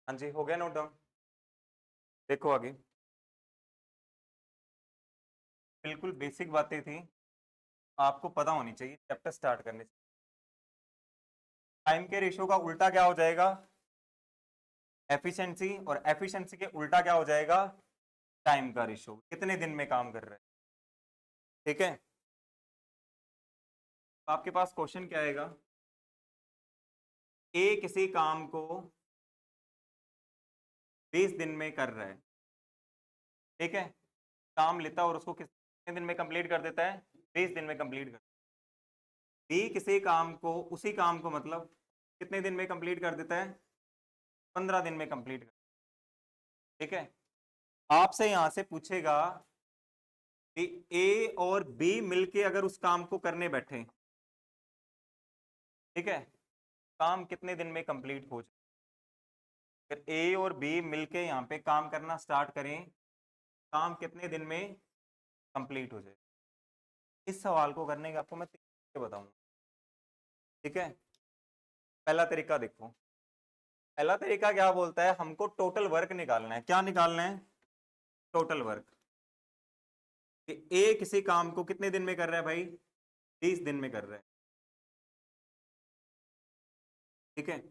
हाँ जी, हो गया नोट डाउन। देखो आगे, बिल्कुल बेसिक बातें थी, आपको पता होनी चाहिए चैप्टर स्टार्ट करने से। टाइम के रेशियो का उल्टा क्या हो जाएगा? एफिशिएंसी, और एफिशिएंसी के उल्टा क्या हो जाएगा? टाइम का रेशियो, कितने दिन में काम कर रहा है। ठीक है, तो आपके पास क्वेश्चन क्या आएगा? ए किसी काम को 20 दिन में कर रहा है। ठीक है, काम लेता है और उसको कितने दिन में कंप्लीट कर देता है? 20 दिन में कंप्लीट कर। बी किसी काम को, उसी काम को मतलब कितने दिन में कंप्लीट कर देता है? 15 दिन में कंप्लीट कर। ठीक है, आपसे यहां से पूछेगा कि ए और बी मिलके अगर उस काम को करने बैठे, ठीक है, काम कितने दिन में कंप्लीट हो जाए? अगर ए और बी मिलके यहां पे काम करना स्टार्ट करें, काम कितने दिन में कंप्लीट हो जाए? इस सवाल को करने के आपको मैं तरीके बताऊंगा। ठीक है, पहला तरीका देखो। पहला तरीका क्या बोलता है? हमको टोटल वर्क निकालना है। क्या निकालना है? Total work. ए किसी काम को कितने दिन में कर रहा है भाई? 30 दिन में कर रहा है। ठीक है,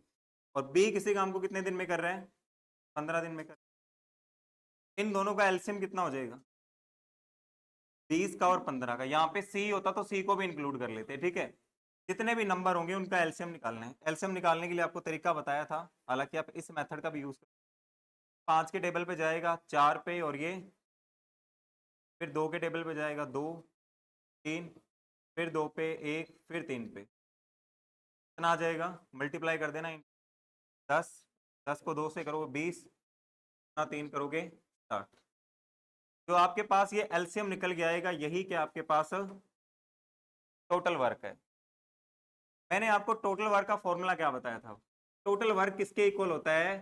और बी किसी काम को कितने दिन में कर रहा है? 15 दिन में कर। इन दोनों का एलसीएम कितना हो जाएगा? 20 का और 15 का। यहाँ पे सी होता तो सी को भी इंक्लूड कर लेते। ठीक है, जितने भी नंबर होंगे उनका एलसीएम निकालना है। एलसीएम निकालने के लिए आपको तरीका बताया था, हालांकि आप इस मेथड का भी यूज कर। 5 के टेबल पे जाएगा 4 पे, और ये फिर 2 के टेबल पे जाएगा 2, 3, फिर 2 पे 1, फिर 3 पे। कितना आ जाएगा? मल्टीप्लाई कर देना। 10, 10 को 2 से करोगे 20, ना 3 करोगे 60। जो आपके पास ये एलसीएम निकल के आएगा, यही के आपके पास टोटल वर्क है। मैंने आपको टोटल वर्क का फॉर्मूला क्या बताया था? टोटल वर्क किसके इक्वल होता है?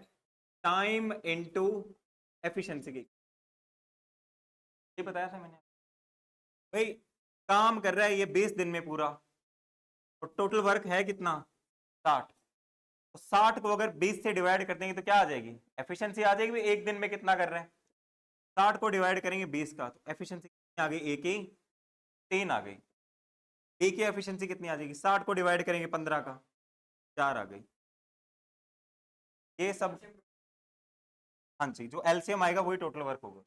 टाइम इनटू एफिशिएंसी के। ये बताया था मैंने भाई। काम कर रहा है ये 20 दिन में पूरा, और टोटल वर्क है कितना? 60। तो 60 को अगर 20 से डिवाइड कर देंगे तो क्या आ जाएगी? एफिशिएंसी आ जाएगी। एक दिन में कितना कर रहे हैं? 60 को डिवाइड करेंगे 20 का, तो एफिशिएंसी कितनी आ गई? एक ही 3 आ गई। ए की एफिशिएंसी कितनी आ जाएगी? 60 को डिवाइड करेंगे 15 का, 4 आ गई। ये सब, हाँ जी, जो एलसीएम आएगा वही टोटल वर्क होगा।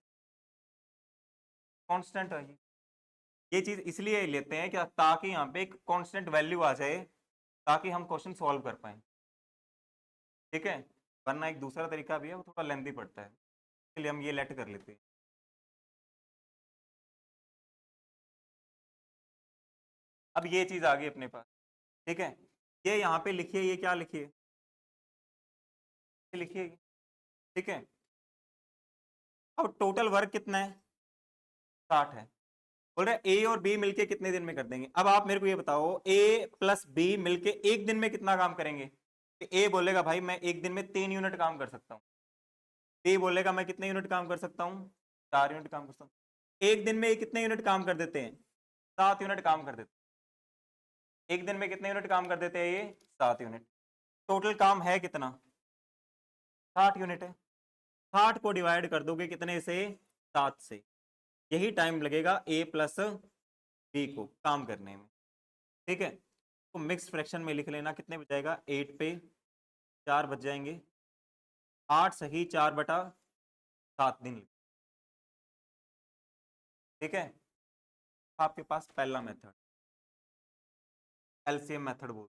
कांस्टेंट है ये चीज इसलिए लेते हैं कि ताकि यहाँ पे एक कांस्टेंट वैल्यू आ जाए, ताकि हम क्वेश्चन सॉल्व कर पाए। ठीक है, वरना एक दूसरा तरीका भी है, वो थोड़ा लेंथी पड़ता है, इसलिए हम ये लेट कर लेते हैं। अब ये चीज आ गई अपने पास। ठीक है, ये यहाँ पे लिखिए, ये क्या लिखिए? लिखिए। ठीक है, अब टोटल वर्क कितना है? 60 है। बोल रहे ए और बी मिलके कितने दिन में कर देंगे? अब आप मेरे को ये बताओ, ए प्लस बी मिलके एक दिन में कितना काम करेंगे? ए बोलेगा भाई मैं एक दिन में 3 यूनिट काम कर सकता हूँ। बी बोलेगा मैं कितने यूनिट काम कर सकता हूँ? 4 यूनिट काम कर सकता हूँ। एक दिन में ये कितने यूनिट काम कर देते हैं? 7 यूनिट काम कर देते हैं। एक दिन में कितने यूनिट काम कर देते हैं ये? 7 यूनिट। टोटल काम है कितना? 60 यूनिट है। 60 को डिवाइड कर दोगे कितने से? 7 से। यही टाइम लगेगा ए प्लस बी को काम करने में। ठीक है, तो मिक्स फ्रैक्शन में लिख लेना। कितने बच जाएगा? 8 पे 4 बच जाएंगे। 8 सही 4/7 दिन। ठीक है, आपके पास पहला मेथड एलसीएम मेथड बोल।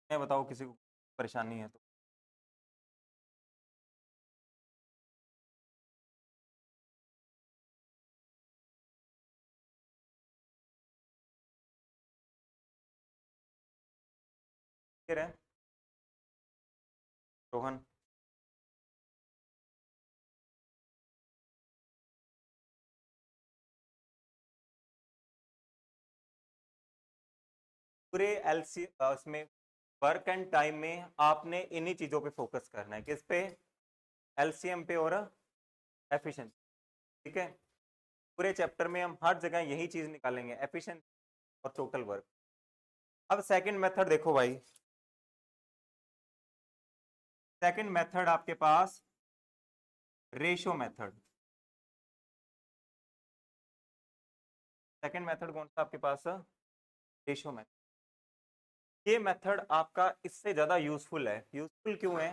मैं बताओ किसी को परेशानी है तो। फिर है रोहन। पूरे एलसी उसमें वर्क एंड टाइम में आपने इन्हीं चीजों पे फोकस करना है। किस पे? एलसीएम पे और एफिशिएंसी। ठीक है, पूरे चैप्टर में हम हर जगह यही चीज निकालेंगे, एफिशिएंसी और टोटल वर्क। अब सेकंड मेथड देखो भाई, सेकंड मेथड आपके पास रेशो मेथड। सेकंड मेथड कौन सा आपके पास? Ratio method. ये मेथड आपका इससे ज्यादा यूजफुल है। यूजफुल क्यों है?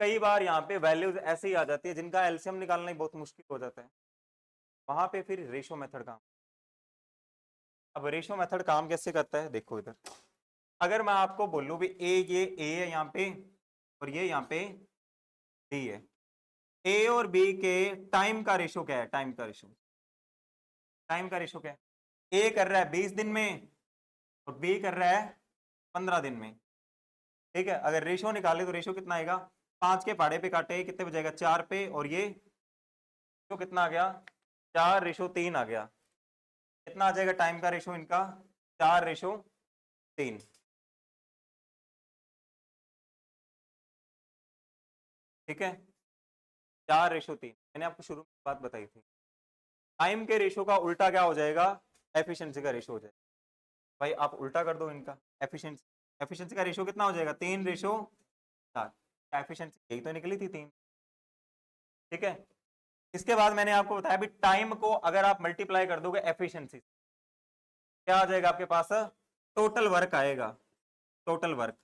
कई बार यहाँ पे वैल्यूज ऐसे ही आ जाती है जिनका एलसीएम निकालना ही बहुत मुश्किल हो जाता है, वहां पे फिर रेशो मेथड काम। अब रेशो मेथड काम कैसे करता है देखो इधर। अगर मैं आपको बोलूं भी ये ए है यहाँ पे और ये यहाँ पे बी है, ए और बी के टाइम का रेशो क्या है? टाइम का रेशो, टाइम का रेशो क्या है? ए कर रहा है 20 दिन में और बी कर रहा है 15 दिन में। ठीक है, अगर रेशो निकाले तो रेशो कितना आएगा? 5 के पहाड़े पे काटे कितने बचेगा? 4 पे, और ये तो कितना आ गया? 4:3 आ गया। कितना आ जाएगा टाइम का रेशो इनका? 4:3। ठीक है, 4:3। मैंने आपको शुरू में बात बताई थी। टाइम के रेशो का उल्टा क्या हो जाएगा? एफिशिएंसी का रेशो हो जाएगा। भाई आप उल्टा कर दो इनका। एफिशिएंसी, एफिशिएंसी का रेशो कितना हो जाएगा? 3:4। एफिशिएंसी यही तो निकली थी 3। ठीक है, इसके बाद मैंने आपको बताया भी टाइम को अगर आप मल्टीप्लाई कर दोगे एफिशिएंसी, क्या आ जाएगा आपके पास? टोटल वर्क आएगा। टोटल वर्क,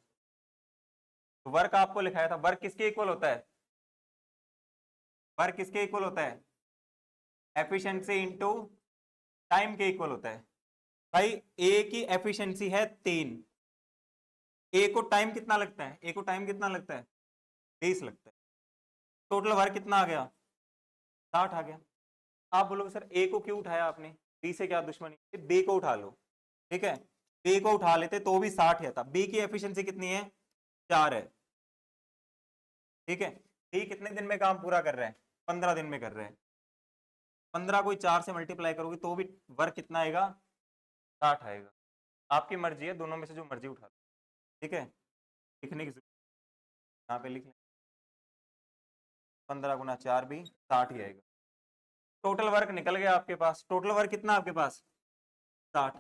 वर्क आपको लिखाया था, वर्क किसके इक्वल होता है? वर्क किसके इक्वल होता है? एफिशिएंसी इंटू टाइम के इक्वल होता है। भाई ए की एफिशिएंसी है 3, ए को टाइम कितना लगता है? ए को टाइम कितना लगता है? 20 लगता है। टोटल वर्क कितना आ गया? 60 आ गया। आप बोलोगे सर ए को क्यों उठाया आपने, बी से क्या दुश्मनी? बी को उठा लो। ठीक है, बी को उठा लेते तो भी 60 ही आता। बी की एफिशिएंसी कितनी है? 4 है। ठीक है, बी कितने दिन में काम पूरा कर रहे हैं? 15 दिन में कर रहे हैं। 15 को 4 से मल्टीप्लाई करोगे तो भी वर्क कितना आएगा? 60 आएगा। आपकी मर्जी है, दोनों में से जो मर्जी उठा लो। ठीक है, लिखने की जरूरत, यहाँ पे लिख लें 15 × 4 भी 60 ही आएगा। टोटल वर्क निकल गया आपके पास। टोटल वर्क कितना आपके पास? 60।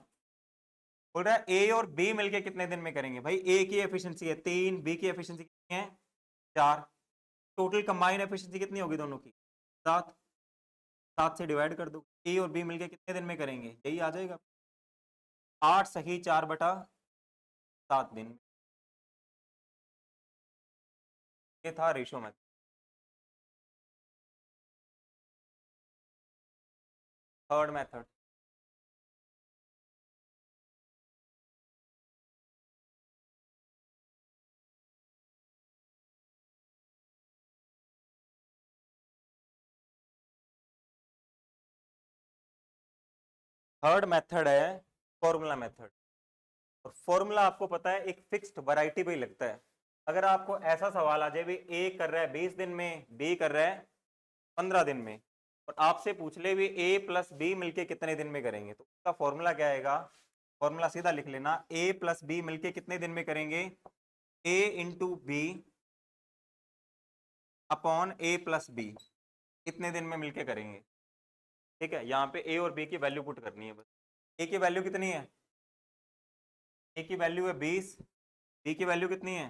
बोल रहा है ए और बी मिलके कितने दिन में करेंगे? भाई ए की एफिशिएंसी है 3, बी की एफिशिएंसी कितनी है? 4। टोटल कंबाइन एफिशिएंसी कितनी होगी दोनों की? 7। 7 से डिवाइड कर दो, ए और बी मिलके कितने दिन में करेंगे? यही आ जाएगा 8 सही 4/7 दिन। ये था ratio method. Third method, third method है फॉर्मूला मेथड। और फॉर्मूला आपको पता है एक फिक्स्ड वैरायटी पे ही लगता है। अगर आपको ऐसा सवाल आ जाए भी ए कर रहा है 20 दिन में, बी कर रहा है 15 दिन में, और आपसे पूछ ले भी ए प्लस बी मिलके कितने दिन में करेंगे, तो उसका फॉर्मूला क्या आएगा? फॉर्मूला सीधा लिख लेना, ए प्लस बी मिलके कितने दिन में करेंगे? ए इंटू बी अपॉन ए प्लस बी, कितने दिन में मिलके करेंगे। ठीक है, यहाँ पे ए और बी की वैल्यू पुट करनी है बस। ए की वैल्यू कितनी है? ए की वैल्यू है 20, बी की वैल्यू कितनी है?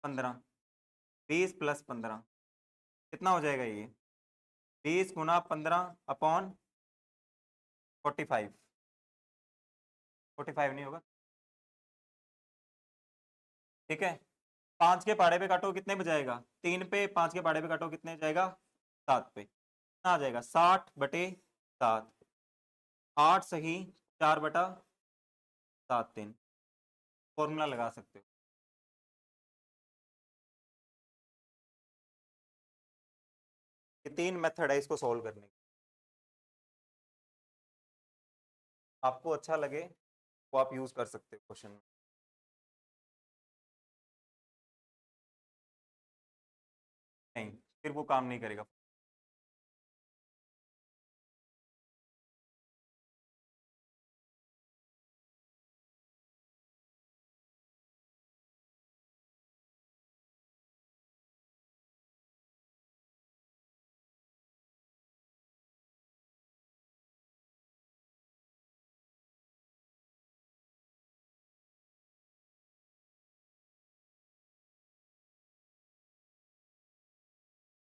15। 20 + 15 कितना हो जाएगा ये? 20 × 15 अपॉन 45। 45 नहीं होगा। ठीक है, 5 के पहाड़े पे काटो कितने पे जाएगा? 3 पे। 5 के पहाड़े पे काटो कितने जाएगा? 7 पे। कितना आ जाएगा? 60/7। 8 सही 4/7 दिन। फॉर्मूला लगा सकते हो। ये 3 मेथड है इसको सॉल्व करने की। आपको अच्छा लगे तो आप यूज कर सकते हो क्वेश्चन में। नहीं, फिर वो काम नहीं करेगा।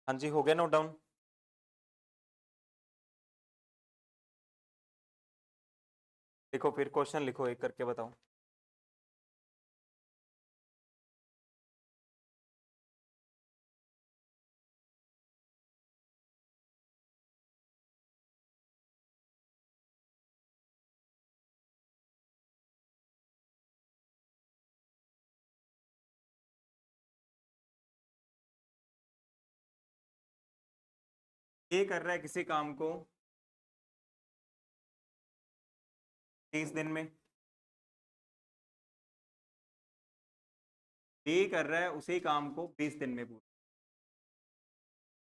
हाँ जी, हो गया नोट डाउन? लिखो फिर, क्वेश्चन लिखो, एक करके बताओ। ए कर रहा है किसी काम को 30 दिन में, बी कर रहा है उसी काम को 20 दिन में पूरा।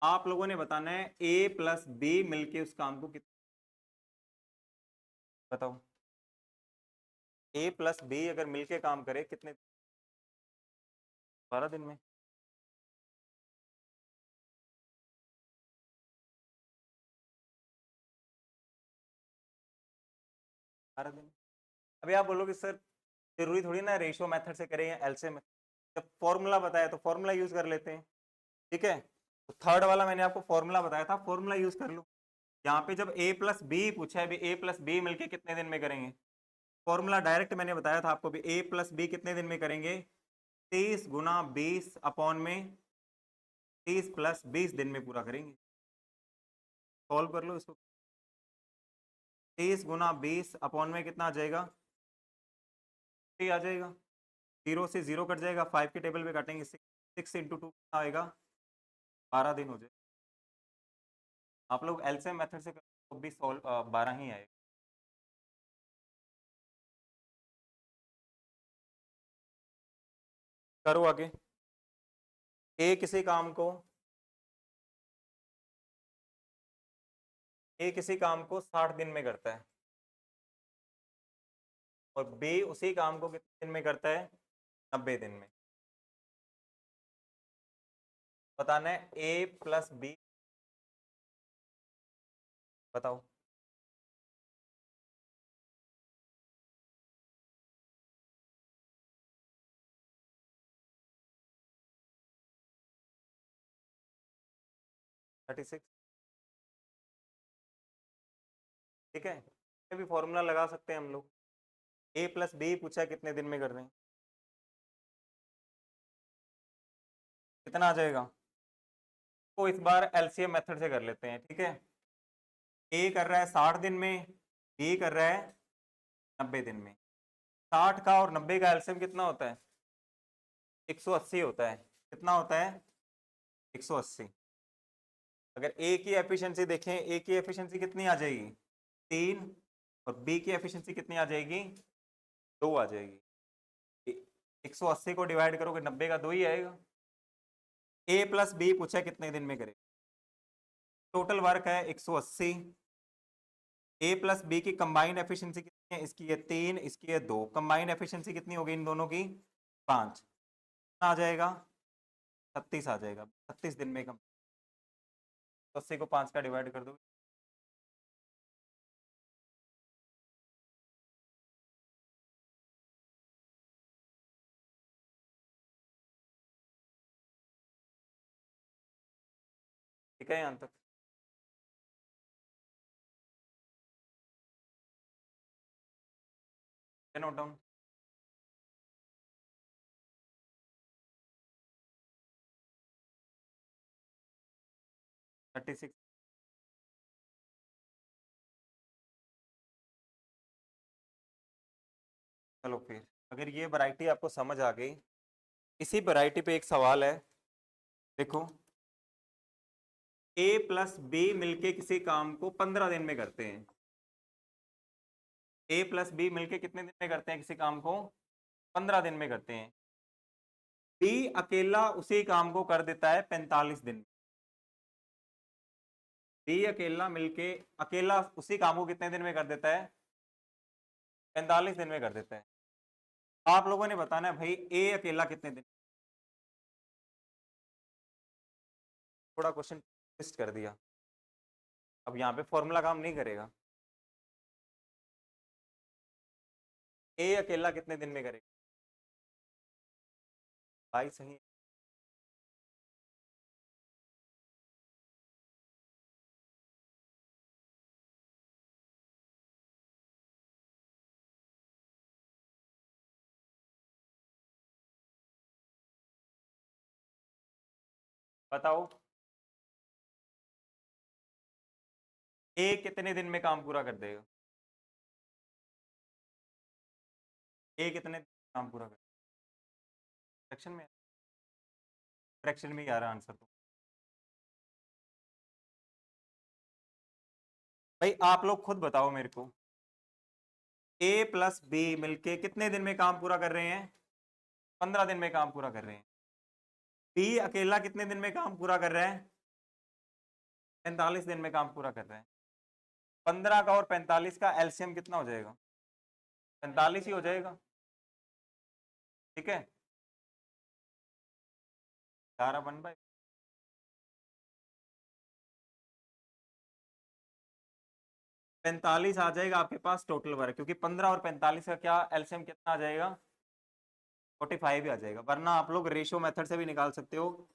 आप लोगों ने बताना है ए प्लस बी मिलके उस काम को कितना, बताओ। ए प्लस बी अगर मिलके काम करे कितने, 12 दिन में। बारह दिन। अभी आप बोलोगे सर जरूरी थोड़ी ना रेशियो मेथड से करें या एलसीएम, जब फॉर्मूला बताया तो फॉर्मूला यूज कर लेते हैं, ठीक है। तो थर्ड वाला मैंने आपको फॉर्मूला बताया था, फॉर्मूला यूज कर लो। यहाँ पे जब ए प्लस बी पूछा है, ए प्लस बी मिलके कितने दिन में करेंगे, फॉर्मूला डायरेक्ट मैंने बताया था आपको भी, ए प्लस बी कितने दिन में करेंगे, 30 गुना 20 अपॉन में 30 प्लस 20 दिन में पूरा करेंगे। सॉल्व कर लो इसको। 30 गुना 20 अपॉन में कितना आ जाएगा, आ जाएगा, जीरो से जीरो कट जाएगा, 5 के टेबल पे काटेंगे, 6 इंटू 2 कितना आएगा, 12 दिन हो जाए। आप लोग एलसीएम मेथड से तो भी सॉल्व 12 ही आएगा। करो आगे। ए किसी काम को, ए किसी काम को 60 दिन में करता है और बी उसी काम को कितने दिन में करता है, 90 दिन में। बताना है ए प्लस बी, बताओ। थर्टी सिक्स, ठीक है। ये भी फॉर्मूला लगा सकते हैं हम लोग। ए प्लस बी पूछा है कितने दिन में कर रहे हैं, कितना आ जाएगा। तो इस बार एलसीएम मेथड से कर लेते हैं, ठीक है। ए कर रहा है 60 दिन में, बी कर रहा है 90 दिन में। 60 का और 90 का एलसीएम कितना होता है, 180 होता है। कितना होता है, 180। अगर ए की एफिशिएंसी देखें, ए की एफिशिएंसी कितनी आ जाएगी, 3, और बी की एफिशिएंसी कितनी आ जाएगी, 2 आ जाएगी। 180 को डिवाइड करोगे 90 का 2 ही आएगा। ए प्लस बी पूछा है कितने दिन में करे, टोटल वर्क है 180। ए प्लस बी की कंबाइंड एफिशिएंसी कितनी है, इसकी है 3, इसकी है 2, कंबाइंड एफिशिएंसी कितनी होगी इन दोनों की, 5। आ जाएगा 36 आ जाएगा, 36 दिन में कम। 80 को 5 का डिवाइड कर दो, ठीक है यहाँ तक। Note down. 36। चलो फिर, अगर ये वैरायटी आपको समझ आ गई, इसी वैरायटी पे एक सवाल है, देखो। ए प्लस बी मिलके किसी काम को 15 दिन में करते हैं, ए प्लस बी मिलके कितने दिन में करते हैं किसी काम को, 15 दिन में करते हैं। बी अकेला उसी काम को कर देता है 45 दिन में। बी अकेला मिलके, अकेला उसी काम को कितने दिन में कर देता है, 45 दिन में कर देता है। आप लोगों ने बताना है भाई ए अकेला कितने दिन। थोड़ा क्वेश्चन ट्विस्ट कर दिया, अब यहाँ पे फॉर्मूला काम नहीं करेगा। ए अकेला कितने दिन में करेगा, भाई सही। बताओ ए कितने दिन में काम पूरा कर देगा? ए कितने दिन में काम पूरा कर, फ्रैक्शन में, फ्रैक्शन में ही आ रहा आंसर तो। भाई आप लोग खुद बताओ मेरे को, ए प्लस बी मिलके कितने दिन में काम पूरा कर रहे हैं? 15 दिन में काम पूरा कर रहे हैं। बी अकेला कितने दिन में काम पूरा कर रहा है? 45 दिन में काम पूरा कर रहे हैं। 15 का और 45 का एलसीएम कितना हो जाएगा? 45 ही हो जाएगा। ठीक है, 11/, 45 आ जाएगा आपके पास टोटल वर्क, क्योंकि 15 और 45 का क्या एलसीएम कितना आ जाएगा? 45 ही आ जाएगा। वरना आप लोग रेशियो मेथड से भी निकाल सकते हो।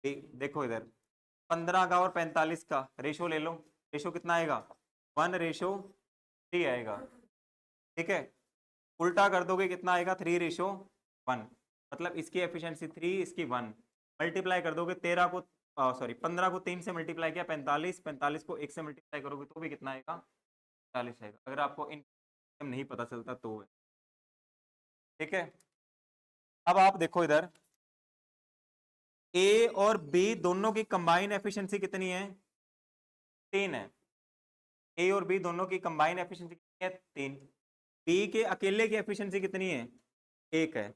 देखो इधर 15 का और 45 का रेशियो ले लो, रेशियो कितना आएगा? 1:3 आएगा। ठीक है, उल्टा कर दोगे कितना आएगा? 3:1। मतलब इसकी एफिशिएंसी 3, इसकी 1। मल्टीप्लाई कर दोगे 13 को, सॉरी 15 को 3 से मल्टीप्लाई किया 45, 45 को 1 से मल्टीप्लाई करोगे तो भी कितना आएगा? 40 आएगा। अगर आपको इन नहीं पता चलता तो है। ठीक है, अब आप देखो इधर ए और बी दोनों की कंबाइन एफिशिएंसी कितनी है? 3 है। ए और बी दोनों की कंबाइन एफिशिएंसी कितनी है? 3। बी के अकेले की एफिशिएंसी कितनी है? 1 है।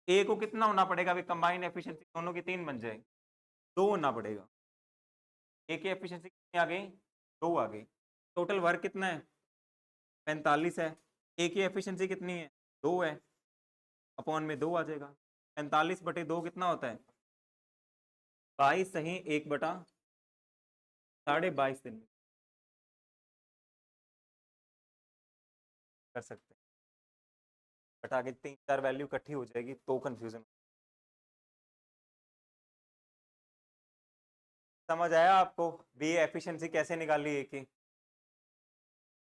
ए को कितना होना पड़ेगा अभी कंबाइन एफिशिएंसी दोनों की 3 बन जाए? 2 होना पड़ेगा। ए की एफिशिएंसी कितनी आ गई? 2 आ गई। टोटल वर्क कितना है? 45 है। ए की एफिशिएंसी कितनी है? 2 है। अपॉन में 2 आ जाएगा। 45/2 कितना होता है? 22 सही 1/22 दिन कर सकते हैं। बटा के 3-4 वैल्यू इकट्ठी हो जाएगी तो कंफ्यूजन। समझ आया आपको बी एफिशिएंसी कैसे निकाली ए की?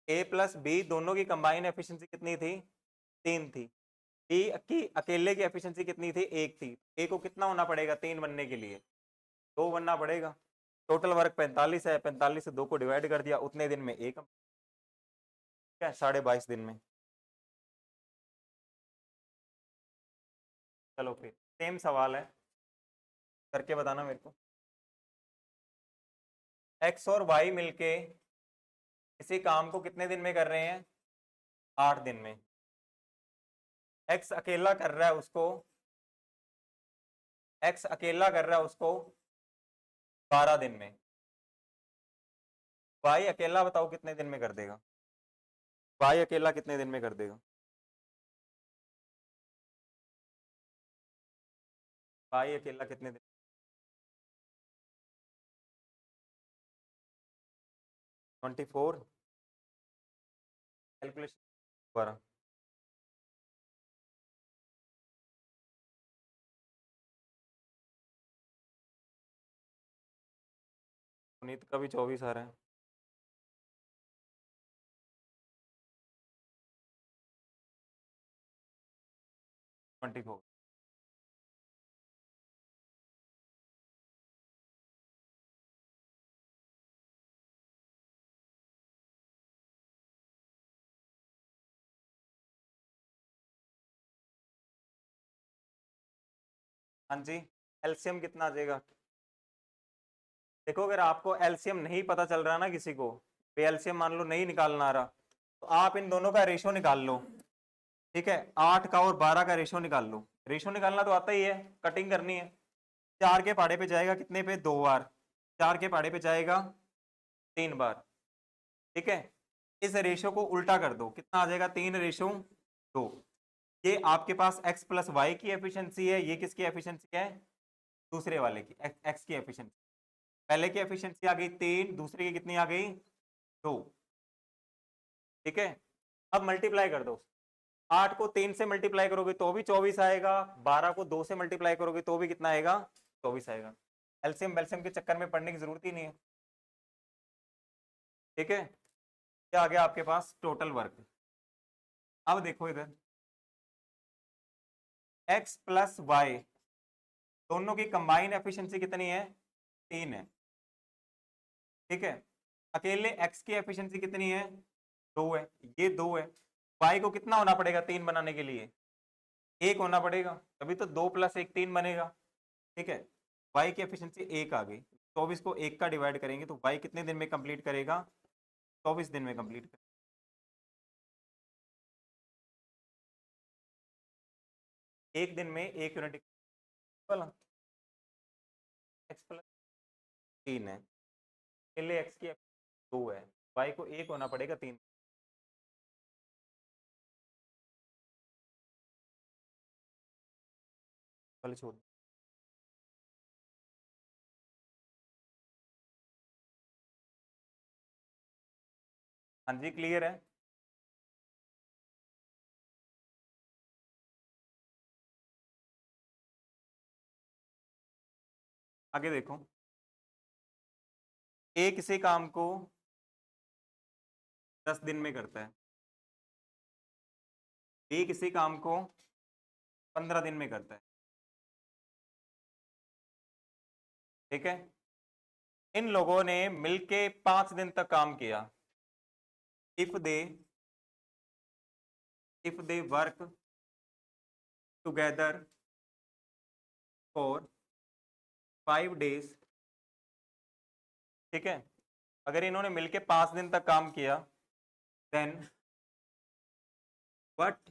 ए प्लस बी दोनों की कंबाइन एफिशिएंसी कितनी थी? 3 थी। बी की अकेले की एफिशिएंसी कितनी थी? 1 थी। ए को कितना होना पड़ेगा 3 बनने के लिए? 2 बनना पड़ेगा। टोटल वर्क 45 है, 45 से 2 को डिवाइड कर दिया, उतने दिन में एक, क्या 22.5 दिन में। चलो फिर सेम सवाल है, करके बताना मेरे को। एक्स और वाई मिलके इसी काम को कितने दिन में कर रहे हैं? 8 दिन में। एक्स अकेला कर रहा है उसको, एक्स अकेला कर रहा है उसको 12 दिन में। वाई अकेला बताओ कितने दिन में कर देगा? वाई अकेला कितने दिन में कर देगा? वाई अकेला कितने दिन? 24। कैलकुलेशन दोबारा। पुनीत का भी 24 आ रहा है। 24। हाँ जी, एलसीएम कितना आ जाएगा? देखो अगर आपको एलसीएम नहीं पता चल रहा ना किसी को, एलसीएम मान लो नहीं निकालना आ रहा, तो आप इन दोनों का रेशो निकाल लो। ठीक है, 8 का और 12 का रेशो निकाल लो। रेशो निकालना तो आता ही है, कटिंग करनी है। 4 के पहाड़े पे जाएगा कितने पे? 2 बार। 4 के पहाड़े पे जाएगा 3 बार। ठीक है, इस रेशो को उल्टा कर दो, कितना आ जाएगा? 3:2। ये आपके पास x प्लस वाई की एफिशिएंसी है, ये किसकी एफिशिएंसी है? दूसरे वाले की, x की एफिशिएंसी। पहले की एफिशिएंसी आ गई 3, दूसरे की कितनी आ गई? 2। ठीक है, अब मल्टीप्लाई कर दो। 8 को 3 से मल्टीप्लाई करोगे तो भी 24 आएगा, 12 को 2 से मल्टीप्लाई करोगे तो भी कितना आएगा? 24 आएगा। एलसीएम बेलसीएम के चक्कर में पढ़ने की जरूरत ही नहीं है। ठीक है, क्या आ गया आपके पास? Total work. अब देखो इधर x प्लस वाई दोनों की कंबाइन एफिशिएंसी कितनी है? 3 है, ठीक है। अकेले x की एफिशिएंसी कितनी है, 2 है, ये 2 है। y को कितना होना पड़ेगा 3 बनाने के लिए, 1 होना पड़ेगा, तभी तो 2 + 1 3 बनेगा, ठीक है। y की एफिशिएंसी 1 आ गई, 24 को 1 का डिवाइड करेंगे तो y कितने दिन में कंप्लीट करेगा, 24 दिन में कंप्लीट करेगा। एक दिन में 1 यूनिट वाला x + 3 है, अकेले x की 2 है, y को 1 होना पड़ेगा 3। पहले छोड़, हाँ जी क्लियर है। आगे देखो, ए किसी काम को 10 दिन में करता है, बी किसी काम को 15 दिन में करता है, ठीक है। इन लोगों ने मिलके 5 दिन तक काम किया। If they work together for 5 days, ठीक है। अगर इन्होंने मिलके 5 दिन तक काम किया, then what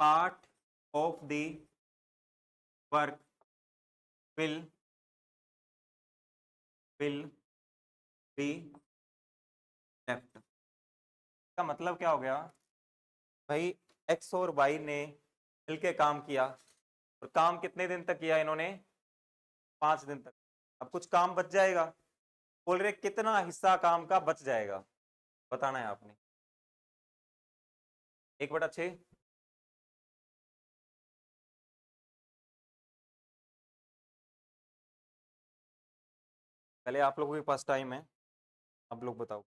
part of the work will be left. का मतलब क्या हो गया भाई, एक्स और वाई ने मिलके काम किया, और काम कितने दिन तक किया इन्होंने, 5 दिन तक। अब कुछ काम बच जाएगा, बोल रहे कितना हिस्सा काम का बच जाएगा, बताना है आपने। 1/6, पहले आप लोगों के पास टाइम है, आप लोग बताओ।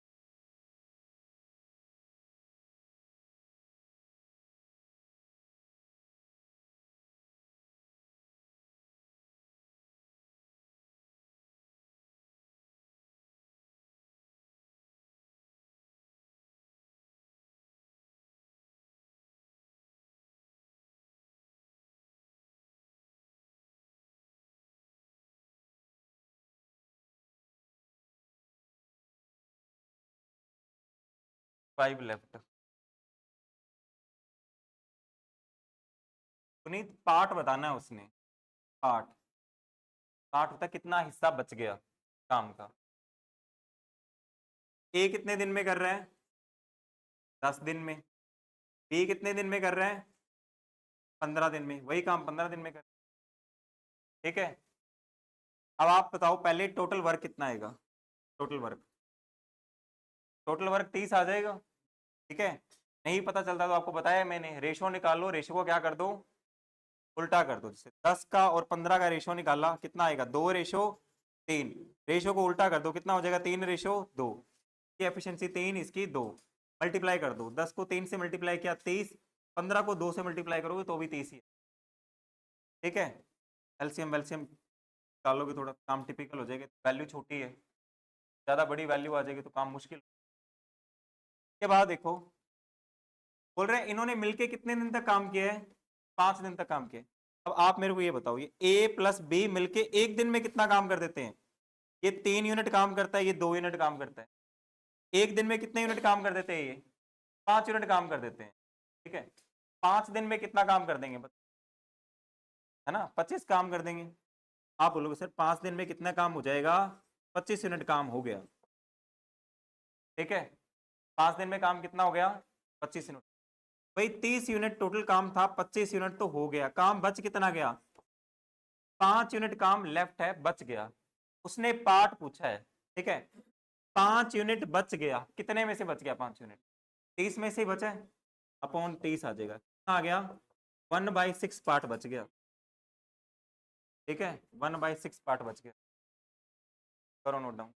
Five left. पुनीत पार्ट बताना है उसने, पार्ट, पार्ट होता है कितना हिस्सा बच गया काम का। ए कितने दिन में कर रहा है, 10 दिन में। बी कितने दिन में कर रहा है, 15 दिन में, वही काम 15 दिन में कर, ठीक है। अब आप बताओ पहले टोटल वर्क कितना आएगा, टोटल वर्क 30 आ जाएगा, ठीक है। नहीं पता चलता तो आपको बताया मैंने, रेशो निकालो, रेशो को क्या कर दो, उल्टा कर दो। जैसे 10 का और 15 का रेशो निकाला, कितना आएगा, 2:3। रेशो को उल्टा कर दो, कितना हो जाएगा, 3:2। ये एफिशिएंसी 3, इसकी 2, मल्टीप्लाई कर दो। 10 को 3 से मल्टीप्लाई किया 30, 15 को 2 से मल्टीप्लाई करोगे तो भी 30 ही है, ठीक है। एलसीएम वेलसीएम डालोगे, थोड़ा काम टिपिकल हो जाएगा, वैल्यू छोटी है, ज्यादा बड़ी वैल्यू आ जाएगी तो काम मुश्किल। के बाद देखो, बोल रहे हैं इन्होंने मिलके कितने दिन तक काम किया है, 5 दिन तक काम किया। अब आप मेरे को ये बताओ, ये ए प्लस बी मिलके एक दिन में कितना काम कर देते हैं, ये 3 यूनिट काम करता है, ये 2 यूनिट काम करता है। एक दिन में कितने यूनिट काम कर देते हैं, ये 5 यूनिट काम कर देते हैं, ठीक है। 5 दिन में कितना काम कर देंगे, है ना, 25 काम कर देंगे। आप बोलोगे सर 5 दिन में कितना काम हो जाएगा, 25 यूनिट काम हो गया, ठीक है। 5 दिन में काम कितना हो गया, 25 यूनिट। भाई 30 यूनिट टोटल काम था, 25 यूनिट तो हो गया, काम बच कितना गया, 5 यूनिट काम लेफ्ट है, बच गया। उसने पार्ट पूछा है, ठीक है। 5 यूनिट बच गया, कितने में से बच गया, 5 यूनिट 30 में से ही बचा है, अपॉन 30 आ जाएगा, कितना आ गया, 1/6 पार्ट बच गया, ठीक है। 1/6 पार्ट बच गया, करो नोट डाउन।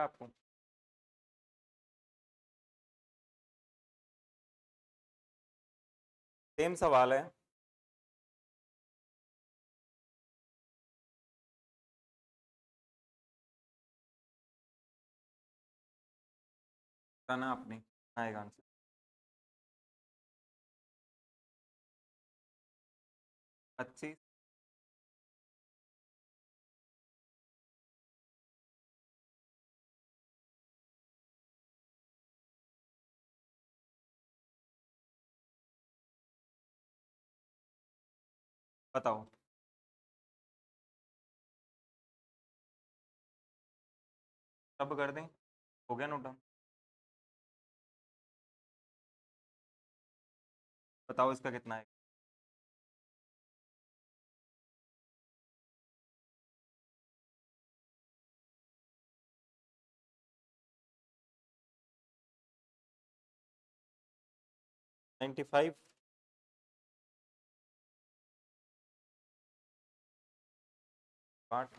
आपको? सेम सवाल है। बताना आपने आएगा आंसर। पच्चीस। बताओ। सब कर दें, हो गया नोट डाउन। बताओ इसका कितना है? 95। 8।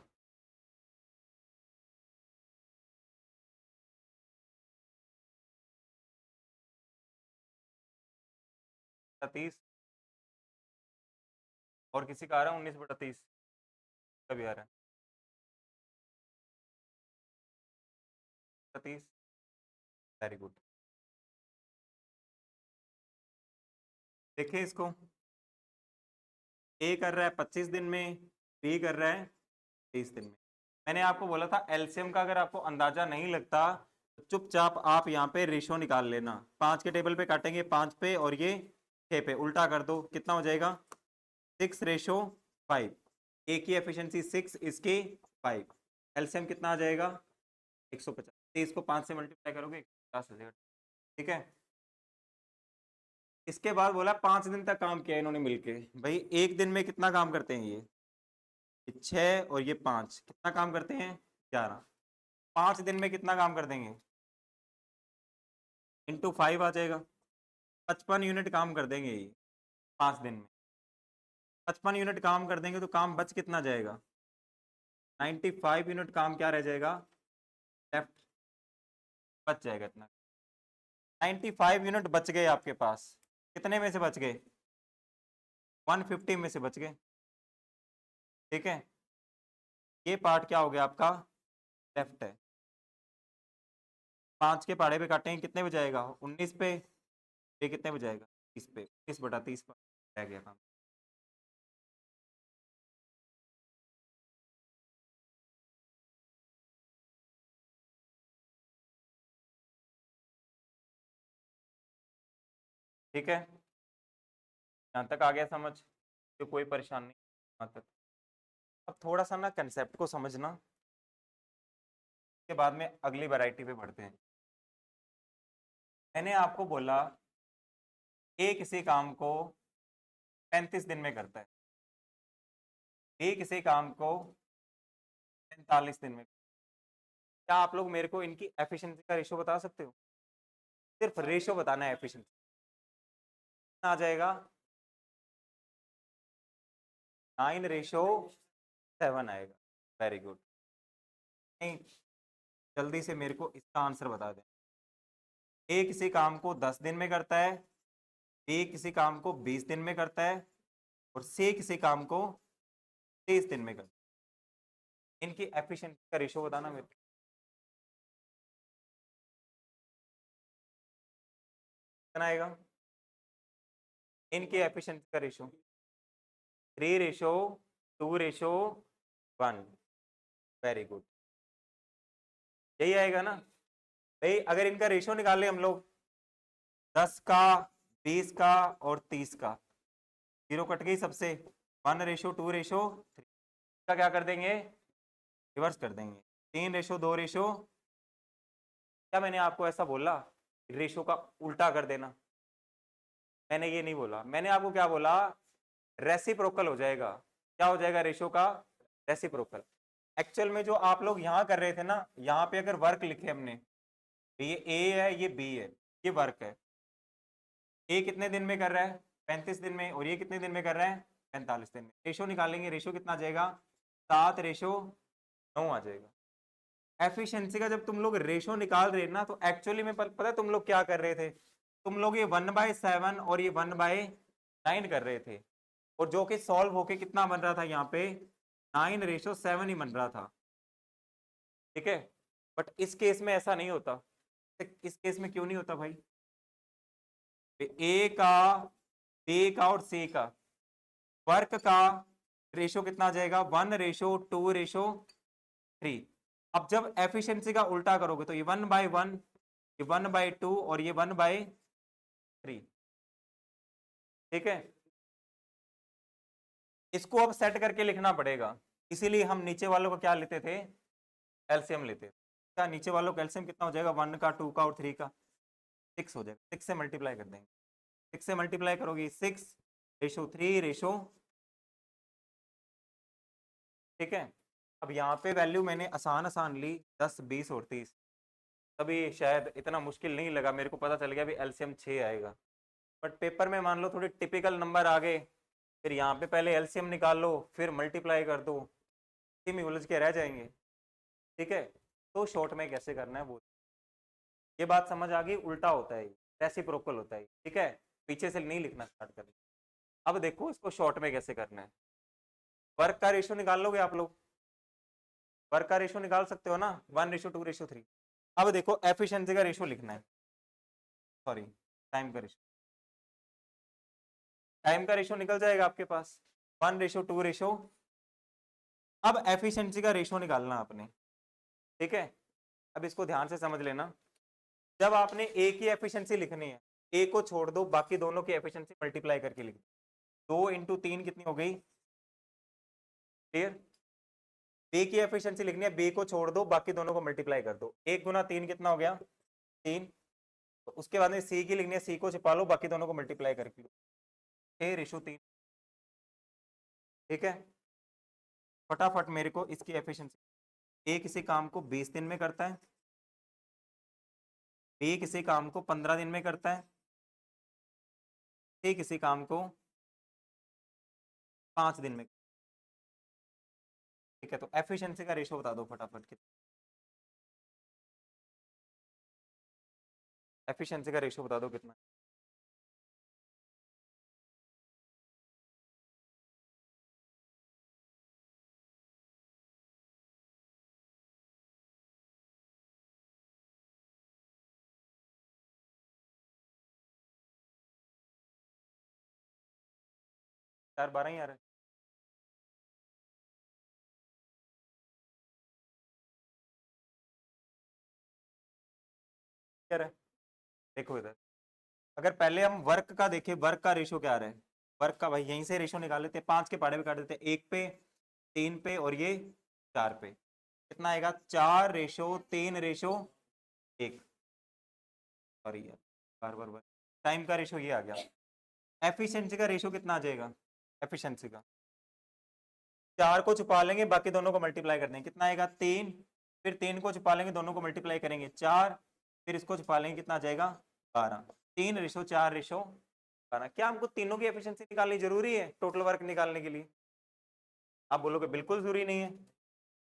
30। और किसी का आ रहा है 19/30? कभी आ रहा है 30? Very good. देखिए इसको, ए कर रहा है 25 दिन में, बी कर रहा है 30 दिन में। मैंने आपको बोला था एलसीएम का अगर आपको अंदाजा नहीं लगता तो चुपचाप आप यहाँ पे रेशो निकाल लेना। 5 के टेबल पे काटेंगे 5 पे, और ये 6 पे, उल्टा कर दो, कितना हो जाएगा? 6:5। ए की एफिशिएंसी 6, इसकी 5। एलसीएम कितना आ जाएगा? 150। 30 को 5 से मल्टीप्लाई करोगे 150 हो जाएगा। ठीक है। इसके बाद बोला 5 दिन तक काम किया इन्होंने मिलके। भाई एक दिन में कितना काम करते हैं ये 6 और ये 5, कितना काम करते हैं? 11। 5 दिन में कितना काम कर देंगे? इंटू 5 आ जाएगा। 55 यूनिट काम कर देंगे ये 5 दिन में। 55 यूनिट काम कर देंगे तो काम बच कितना जाएगा? 95 यूनिट काम क्या रह जाएगा? लेफ्ट बच जाएगा इतना। 95 यूनिट बच गए आपके पास। कितने में से बच गए? 150 में से बच गए। ठीक है। ये पार्ट क्या हो गया आपका? लेफ्ट है। 5 के पहाड़े पे काटेंगे कितने पे जाएगा? 19 पे। ये कितने पे जाएगा? 30 पे। 30/30 पर रह गया काम। ठीक है, यहाँ तक आ गया समझ? तो कोई परेशानी नहीं यहाँ तक। अब थोड़ा सा ना कंसेप्ट को समझना, के बाद में अगली वैरायटी पे बढ़ते हैं। मैंने आपको बोला ए किसी काम को 35 दिन में करता है, बी किसी काम को 45 दिन में। क्या आप लोग मेरे को इनकी एफिशिएंसी का रेशियो बता सकते हो? सिर्फ रेशियो बताना है एफिशिएंसी। आ जाएगा 9:7 आएगा। Very good. नहीं, जल्दी से मेरे को इसका आंसर बता दें। ए किसी काम को 10 दिन में करता है, बी किसी काम को 20 दिन में करता है, और सी किसी काम को 30 दिन में करता है। इनकी एफिशिएंसी का रेशियो बताना मेरे को। कितना आएगा इनकी एफिशिएंसी का रेशियो? 3:2:1। Very good. यही आएगा ना भाई? अगर इनका रेशियो निकाल ले हम लोग, 10 का, 20 का और 30 का, जीरो कट गई सबसे। 1:2:3 का क्या कर देंगे? रिवर्स कर देंगे। 3:2। क्या मैंने आपको ऐसा बोला रेशियो का उल्टा कर देना? मैंने ये नहीं बोला। मैंने आपको क्या बोला? रेसिप्रोकल हो जाएगा। क्या हो जाएगा रेशियो का? रेसिप्रोकल। एक्चुअल में जो आप लोग यहाँ कर रहे थे ना, यहाँ पे अगर वर्क लिखे हमने, तो ये ए है, ये बी है, ये वर्क है। ए कितने दिन में कर रहा है? 35 दिन में। और ये कितने दिन में कर रहा है? 45 दिन में। रेशियो निकालेंगे, रेशियो कितना आ जाएगा? 7:9 आ जाएगा। एफिशिएंसी का जब तुम लोग रेशो निकाल रहे ना, तो एक्चुअली में पता है तुम लोग क्या कर रहे थे? तुम लोग ये 1/7 और ये 1/9 कर रहे थे, और जो कि सॉल्व होके कितना बन रहा था यहाँ पे 9:7 ही बन रहा था। ठीक है, बट इस केस में ऐसा नहीं होता। इस केस में क्यों नहीं होता भाई? ए का, बी का और सी का वर्क का रेशो कितना आ जाएगा? 1:2:3। अब जब एफिशिएंसी का उल्टा करोगे तो ये 1/1, ये 1/2 और ये 1/3। ठीक है, इसको अब सेट करके लिखना पड़ेगा, इसीलिए हम नीचे वालों को क्या लेते थे? एलसीएम लेते थे। क्या नीचे वालों का एलसीएम कितना हो जाएगा? 1 का, 2 का और 3 का 6 हो जाएगा। 6 से मल्टीप्लाई कर देंगे। 6 से मल्टीप्लाई करोगे 6:3। ठीक है, अब यहाँ पे वैल्यू मैंने आसान आसान ली 10, 20 और 30, तभी शायद इतना मुश्किल नहीं लगा। मेरे को पता चल गया भी एलसीएम 6 आएगा। बट पेपर में मान लो थोड़े टिपिकल नंबर आ गए, फिर यहाँ पे पहले एलसीएम निकाल लो फिर मल्टीप्लाई कर दो, इसी में उलझ के रह जाएंगे। ठीक है, तो शॉर्ट में कैसे करना है वो, ये बात समझ आ गई? उल्टा होता है, रेसिप्रोकल होता है। ठीक है, पीछे से नहीं लिखना स्टार्ट करना। अब देखो इसको शॉर्ट में कैसे करना है। वर्क का रेशियो निकाल लोगे आप लोग? वर्क का रेशियो निकाल सकते हो ना, 1:2:3। अब देखो एफिशिएंसी का रेशियो लिखना है, सॉरी टाइम का रेशियो। टाइम का रेशियो निकल जाएगा आपके पास 1:2। अब एफिशिएंसी का रेशियो निकालना आपने। ठीक है, अब इसको ध्यान से समझ लेना। जब आपने ए की एफिशिएंसी लिखनी है, ए को छोड़ दो, बाकी दोनों की एफिशिएंसी मल्टीप्लाई करके लिख दो। 2 × 3 कितनी हो गई? क्लियर? बी की एफिशिएंसी लिखनी है, बी को छोड़ दो, बाकी दोनों को मल्टीप्लाई कर दो। 1 × 3 कितना हो गया? 3। तो उसके बाद में सी की लिखनी है, सी को छिपा लो, बाकी दोनों को मल्टीप्लाई करके लो। 6:3। ठीक है, फटाफट मेरे को इसकी एफिशिएंसी। ए किसी काम को 20 दिन में करता है, बी किसी काम को 15 दिन में करता है, सी किसी काम को 5 दिन में। ठीक है, तो एफिशिएंसी का रेशियो बता दो फटाफट कितना? एफिशिएंसी का रेशियो बता दो कितना? चार 12 ही आ रहा है। क्या है? देखो इधर, अगर पहले हम वर्क का देखें, वर्क का रेशियो क्या आ रहा है? वर्क का भाई यहीं से रेशियो निकाल लेते हैं, 5 के पहाड़े पे काट देते हैं, 1 पे, 3 पे और ये 4 पे। कितना आएगा? 4:3:1। सॉरी यार, बार बार बार। टाइम का रेशियो ये आ गया। एफिशिएंसी का रेशियो कितना आ जाएगा? एफिशिएंसी का 4 को छुपा लेंगे, बाकी दोनों को मल्टीप्लाई कर देंगे, कितना आएगा? 3। फिर 3 को छुपा लेंगे, दोनों को मल्टीप्लाई करेंगे 4। फिर इसको छुपा लेंगे, कितना आ जाएगा? 12। 3:4:12। क्या हमको तीनों की एफिशिएंसी निकालनी जरूरी है टोटल वर्क निकालने के लिए? आप बोलोगे बिल्कुल जरूरी नहीं है।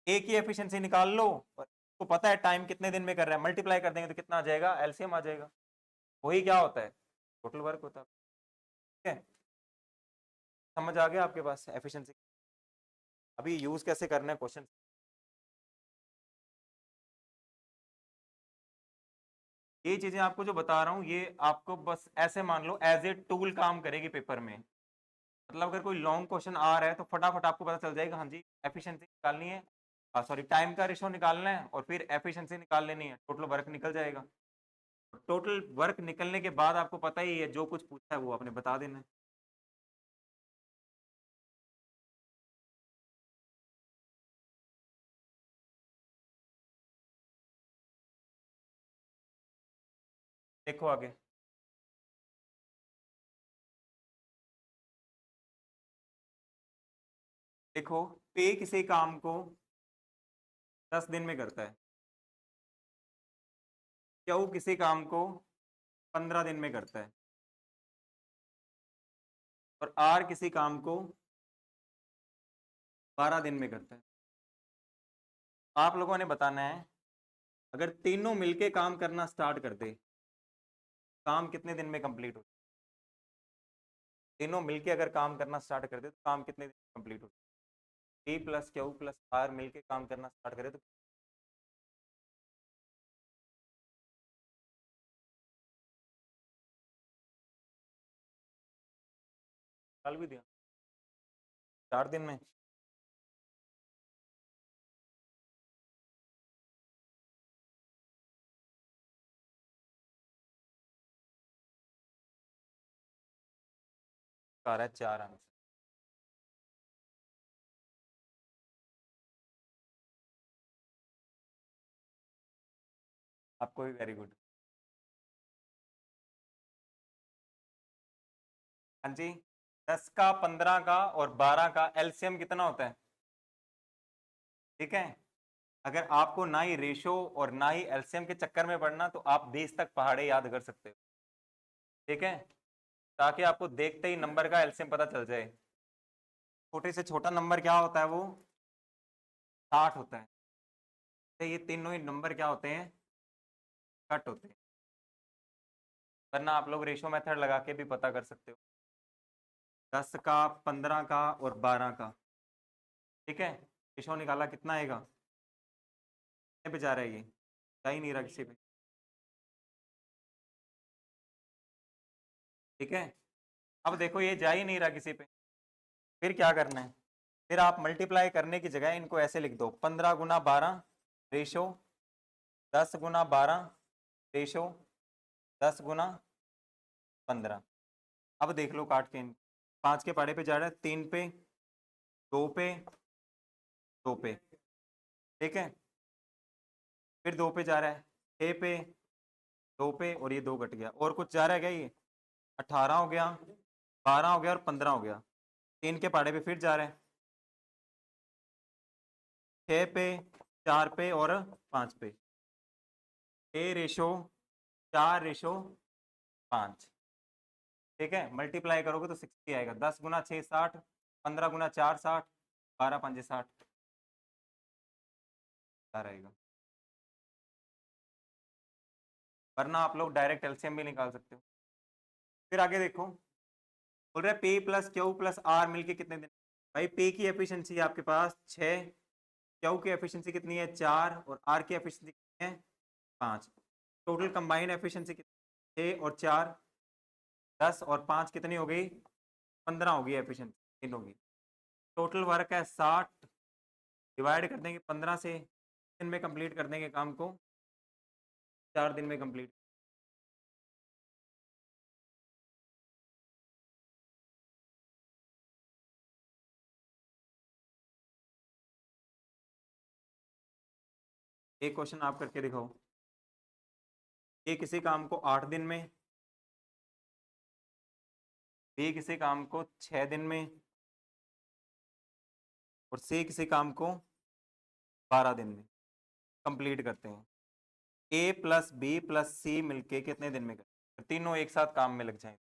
एक ही एफिशिएंसी निकाल लो, और तो पता है टाइम कितने दिन में कर रहा है, मल्टीप्लाई कर देंगे तो कितना आ जाएगा? एलसीएम आ जाएगा। वही क्या होता है? टोटल वर्क होता है। ठीक है, समझ आ गया आपके पास एफिशिएंसी? अभी यूज कैसे करना है क्वेश्चन। ये चीजें आपको जो बता रहा हूँ, ये आपको बस ऐसे मान लो एज ए टूल काम करेगी पेपर में। मतलब अगर कोई लॉन्ग क्वेश्चन आ रहा है तो फटाफट आपको पता चल जाएगा, हाँ जी एफिशिएंसी निकालनी है, सॉरी टाइम का रेशो निकालना है, और फिर एफिशिएंसी निकाल लेनी है, टोटल वर्क निकल जाएगा। टोटल वर्क निकलने के बाद आपको पता ही है, जो कुछ पूछा है वो आपने बता देना है। देखो आगे, देखो पे किसी काम को 10 दिन में करता है, क्यू किसी काम को 15 दिन में करता है, और आर किसी काम को 12 दिन में करता है। आप लोगों ने बताना है अगर तीनों मिलके काम करना स्टार्ट कर दे, काम कितने दिन में कंप्लीट हो? तीनों मिलके अगर काम करना स्टार्ट कर दे तो काम कितने दिन में कंप्लीट हो? P plus Q plus R मिलके काम करना स्टार्ट करे तो डाल भी दिया 4 दिन में। आ रहा है 4 आंसर। आपको भी वेरी गुड। हाँ जी, 10 का 15 का और 12 का एलसीएम कितना होता है? ठीक है, अगर आपको ना ही रेशो और ना ही एलसीएम के चक्कर में पड़ना तो आप 20 तक पहाड़े याद कर सकते हो। ठीक है, ताकि आपको देखते ही नंबर का एलसीएम पता चल जाए। छोटे से छोटा नंबर क्या होता है? वो 60 होता है। तो ये तीनों ही नंबर क्या होते हैं? कट होते हैं। वरना आप लोग रेशो मेथड लगा के भी पता कर सकते हो। 10 का 15 का और 12 का। ठीक है, रेशो निकाला कितना आएगा? कितने पे जा रहा है ये? जा ही नहीं रहा किसी पे। ठीक है, अब देखो ये जा ही नहीं रहा किसी पे, फिर क्या करना है? फिर आप मल्टीप्लाई करने की जगह इनको ऐसे लिख दो, 15 × 12 रेशो 10 × 12 रेशो 10 × 15। अब देख लो काट के 5 के पाड़े पे जा रहा है, 3 पे, 2 पे, 2 पे। ठीक है, फिर 2 पे जा रहा है, 6 पे, 2 पे, और ये 2 कट गया। और कुछ जा रहा है क्या? ये 18 हो गया, 12 हो गया और 15 हो गया। 3 के पाड़े पे फिर जा रहा है, 6 पे, 4 पे और 5 पे। 6 रेशो 4 रेशो 5। ठीक है, मल्टीप्लाई करोगे तो 60 आएगा। 10 × 6 60, 15 × 4 60, 12 × 5 60 रहेगा। वरना आप लोग डायरेक्ट एलसीएम भी निकाल सकते हो। फिर आगे देखो, बोल रहे P plus Q plus R मिलके कितने दिन? भाई पी की एफिशिएंसी आपके पास 6, क्यू की एफिशिएंसी कितनी है 4, और आर की एफिशिएंसी कितनी है 5। टोटल कंबाइंड एफिशिएंसी कितनी? 6 और 4 10 और 5 कितनी हो गई? 15 होगी एफिशिएंसी इन होगी। टोटल वर्क है 60, डिवाइड कर देंगे 15 से, दिन में कंप्लीट कर देंगे काम को, 4 दिन में कंप्लीट। एक क्वेश्चन आप करके दिखाओ। ए किसी काम को 8 दिन में, बी किसी काम को 6 दिन में, और सी किसी काम को 12 दिन में कंप्लीट करते हैं। ए प्लस बी प्लस सी मिलके कितने दिन में करते हैं? तीनों एक साथ काम में लग जाएं।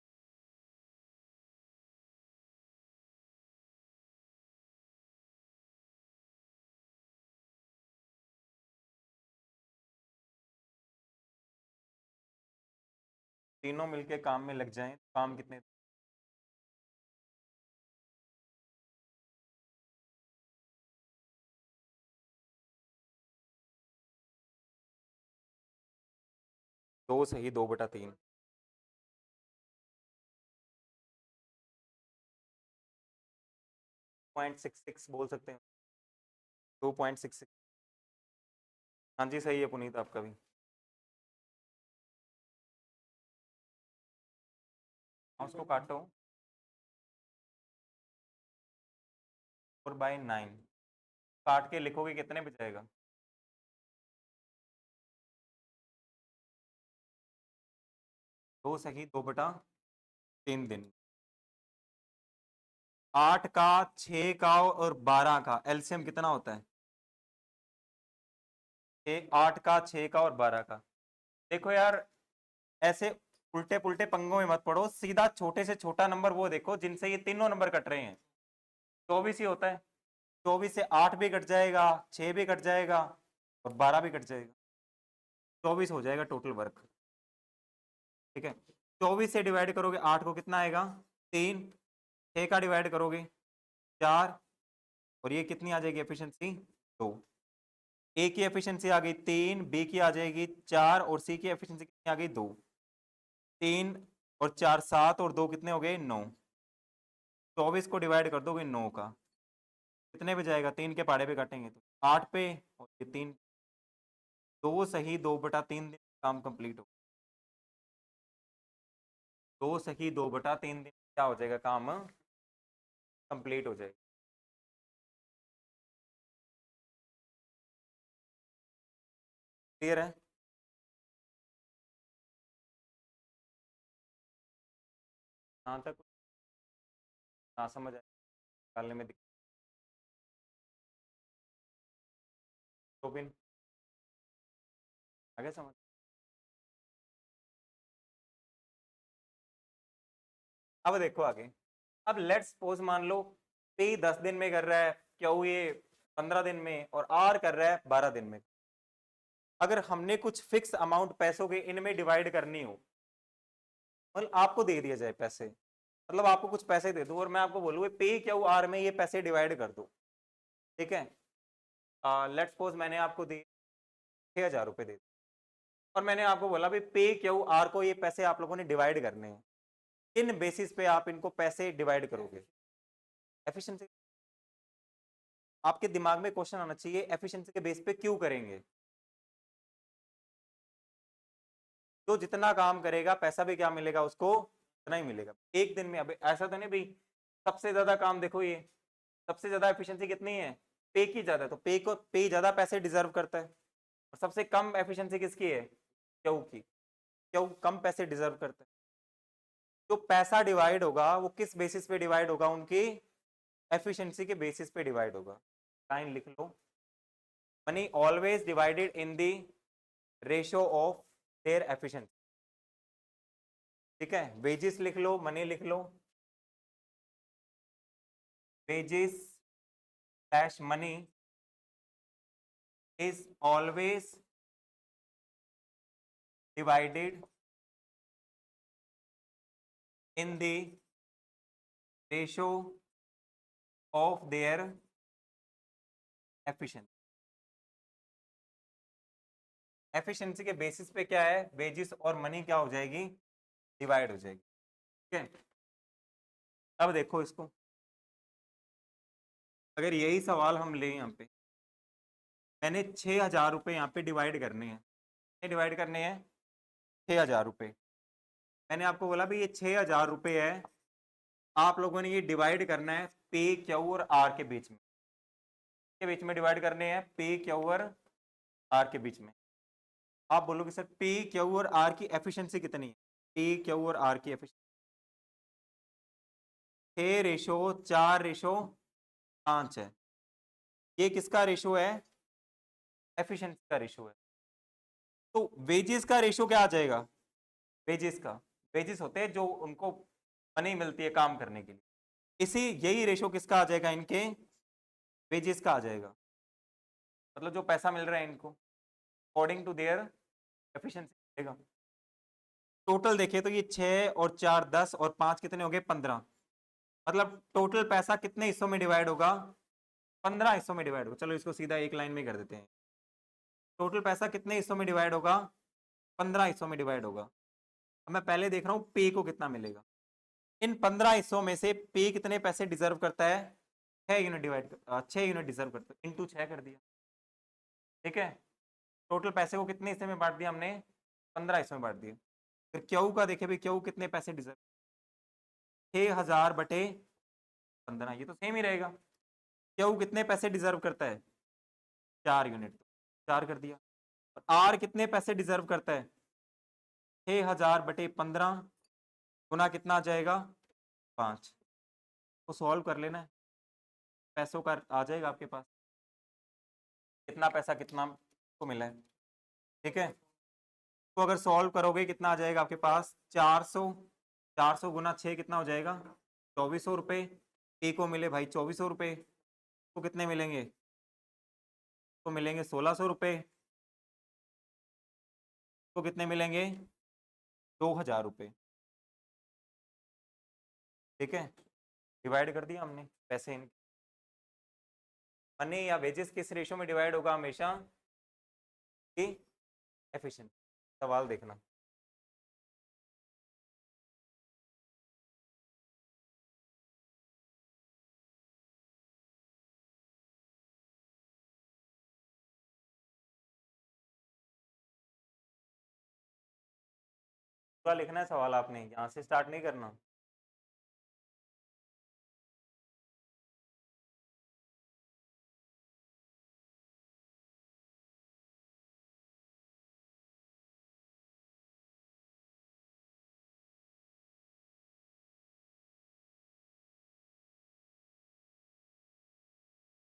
तीनों मिलके काम में लग जाएं, काम कितने? 2 सही, 2/3। 0.66 बोल सकते हैं। 2.66। हाँ जी सही है पुनीत आपका भी। उसको काटो 4/9, काट के लिखोगे कितने बचेगा? 2 सही, 2/3 दिन। 8 का 6 का और 12 का एलसीएम कितना होता है? 8 का 6 का और 12 का। देखो यार, ऐसे उल्टे पुल्टे पंगों में मत पड़ो, सीधा छोटे से छोटा नंबर वो देखो जिनसे ये तीनों नंबर कट रहे हैं। 24 ही होता है। 24 से 8 भी कट जाएगा, 6 भी कट जाएगा और 12 भी कट जाएगा। 24 हो जाएगा टोटल वर्क। ठीक है, 24 से डिवाइड करोगे 8 को, कितना आएगा 3, 6 का डिवाइड करोगे 4, और ये कितनी आ जाएगी एफिशिएंसी 2। ए की एफिशिएंसी आ गई 3, बी की आ जाएगी 4, और सी की एफिशिएंसी कितनी आ गई 2। 3 और 4 7, और 2 कितने हो गए 9। 24 को डिवाइड कर दोगे 9 का, कितने पे जाएगा, 3 के पहाड़े पे काटेंगे तो 8 पे, और ये 3, 2 सही 2/3 दिन काम कंप्लीट हो। 2 सही 2/3 दिन क्या हो जाएगा, काम कंप्लीट हो जाएगा। क्लियर है? यहाँ तक ना समझ आए निकालने में दिक्कत तो भी आगे समझ। अब देखो आगे, अब लेट्स सपोज मान लो पी 10 दिन में कर रहा है, क्यों ये 15 दिन में, और आर कर रहा है 12 दिन में। अगर हमने कुछ फिक्स अमाउंट पैसों के इनमें डिवाइड करनी हो, मतलब आपको दे दिया जाए पैसे, मतलब आपको कुछ पैसे दे दूं और मैं आपको बोलूँ पे क्यू आर में ये पैसे डिवाइड कर दो। ठीक है, लेट्स सपोज मैंने आपको दी 6,000 रुपये दे, और मैंने आपको बोला भी पे क्यू आर को ये पैसे आप लोगों ने डिवाइड करने हैं, किन बेसिस पे आप इनको पैसे डिवाइड करोगे? एफिशिएंसी। आपके दिमाग में क्वेश्चन आना चाहिए, एफिशिएंसी के बेस पे क्यों करेंगे? तो जितना काम करेगा पैसा भी क्या मिलेगा उसको, उतना ही मिलेगा एक दिन में। अब ऐसा तो नहीं भाई सबसे ज्यादा काम देखो, ये सबसे ज्यादा एफिशिएंसी कितनी है, पे की ज्यादा, तो पे ज्यादा पैसे डिजर्व करता है। और सबसे कम एफिशिएंसी किसकी है, क्यू की। क्यू कम पैसे डिजर्व करता है। जो पैसा डिवाइड होगा वो किस बेसिस पे डिवाइड होगा, उनकी एफिशिएंसी के बेसिस पे डिवाइड होगा। लाइन लिख लो, money always divided in the ratio of their efficiency. ठीक है, वेजेस लिख लो, मनी लिख लो, wages dash money is always divided in the ratio of their efficiency। Efficiency के बेसिस पे क्या है, वेजेस और मनी क्या हो जाएगी, डिवाइड हो जाएगी। ठीक है, अब देखो इसको, अगर यही सवाल हम लें यहाँ पे, मैंने 6,000 रुपये यहाँ पे डिवाइड करने हैं, डिवाइड करने हैं 6,000 रुपये। मैंने आपको बोला भी ये 6,000 रुपये है, आप लोगों ने ये डिवाइड करना है पे क्यू और आर के बीच में डिवाइड करने हैं, पे क्यू और आर के बीच में। आप बोलोगे सर पी क्यू और आर की एफिशिएंसी कितनी है, पी क्यू और आर की एफिशिएंसी 6:4:5 है। ये किसका रेशो है, एफिशिएंसी का रेशो है। तो वेजेस का रेशो क्या आ जाएगा, वेजेस का, वेजेस होते हैं जो उनको मनी मिलती है काम करने के लिए, इसी यही रेशो किसका आ जाएगा, इनके वेजेस का आ जाएगा। मतलब जो पैसा मिल रहा है इनको अकॉर्डिंग टू देयर एफिशिएंसी मिलेगा। टोटल देखे तो ये 6 और 4 10 और 5 कितने हो गए 15। मतलब टोटल पैसा कितने हिस्सों में डिवाइड होगा, 15 हिस्सों में डिवाइड होगा। चलो इसको सीधा एक लाइन में कर देते हैं, टोटल पैसा कितने हिस्सों में डिवाइड होगा, 15 हिस्सों में डिवाइड होगा। अब मैं पहले देख रहा हूँ पे को कितना मिलेगा। इन 15 हिस्सों में से पे कितने पैसे डिजर्व करता है, 6 यूनिट डिवाइड 6 यूनिट डिजर्व करता है, इंटू 6 कर दिया। ठीक है, टोटल पैसे को कितने हिस्से में बांट दिया हमने, 15 हिस्सों में बांट दिया। फिर क्यू का देखे भी, क्यू कितने पैसे डिजर्व, 6,000/15, ये तो सेम ही रहेगा। क्यू कितने पैसे डिजर्व करता है, 4 यूनिट, तो 4 कर दिया। और आर कितने पैसे डिजर्व करता है, 6,000/15 गुना कितना आ जाएगा 5। तो सॉल्व कर लेना है, पैसों का आ जाएगा आपके पास, कितना पैसा कितना को मिला है। ठीक है, तो अगर सॉल्व करोगे कितना आ जाएगा आपके पास, 400, 400 गुना 6 कितना हो जाएगा 2,400 रुपये। ए को मिले भाई 2,400 रुपये, तो कितने मिलेंगे, तो मिलेंगे 1,600 रुपये। तो कितने मिलेंगे? 2000 रुपये। ठीक है, डिवाइड कर दिया हमने पैसे इन। मनी या वेजेस किस रेशो में डिवाइड होगा हमेशा? कि एफिशिएंट। सवाल देखना, पूरा लिखना है सवाल आपने, यहाँ से स्टार्ट नहीं करना।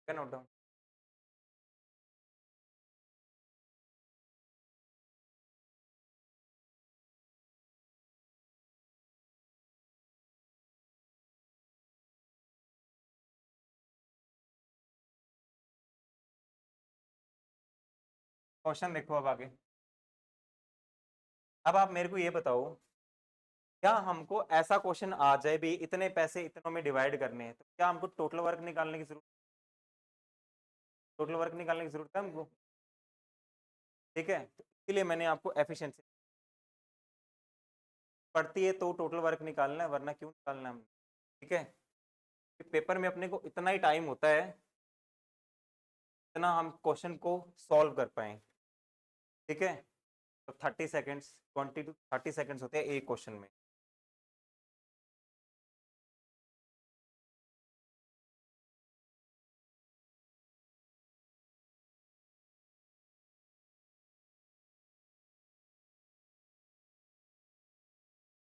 Note down. क्वेश्चन देखो अब आगे। अब आप मेरे को ये बताओ, क्या हमको ऐसा क्वेश्चन आ जाए भी इतने पैसे इतनों में डिवाइड करने हैं, तो क्या हमको टोटल वर्क निकालने की जरूरत, टोटल वर्क निकालने की जरूरत है हमको? ठीक है, तो इसलिए मैंने आपको एफिशिएंसी पड़ती है तो टोटल वर्क निकालना है, वरना क्यों निकालना है हमने? ठीक है, पेपर में अपने को इतना ही टाइम होता है इतना हम क्वेश्चन को सॉल्व कर पाए। ठीक है, तो 30 सेकेंड्स, 20 to 30 सेकेंड्स होते हैं एक क्वेश्चन में।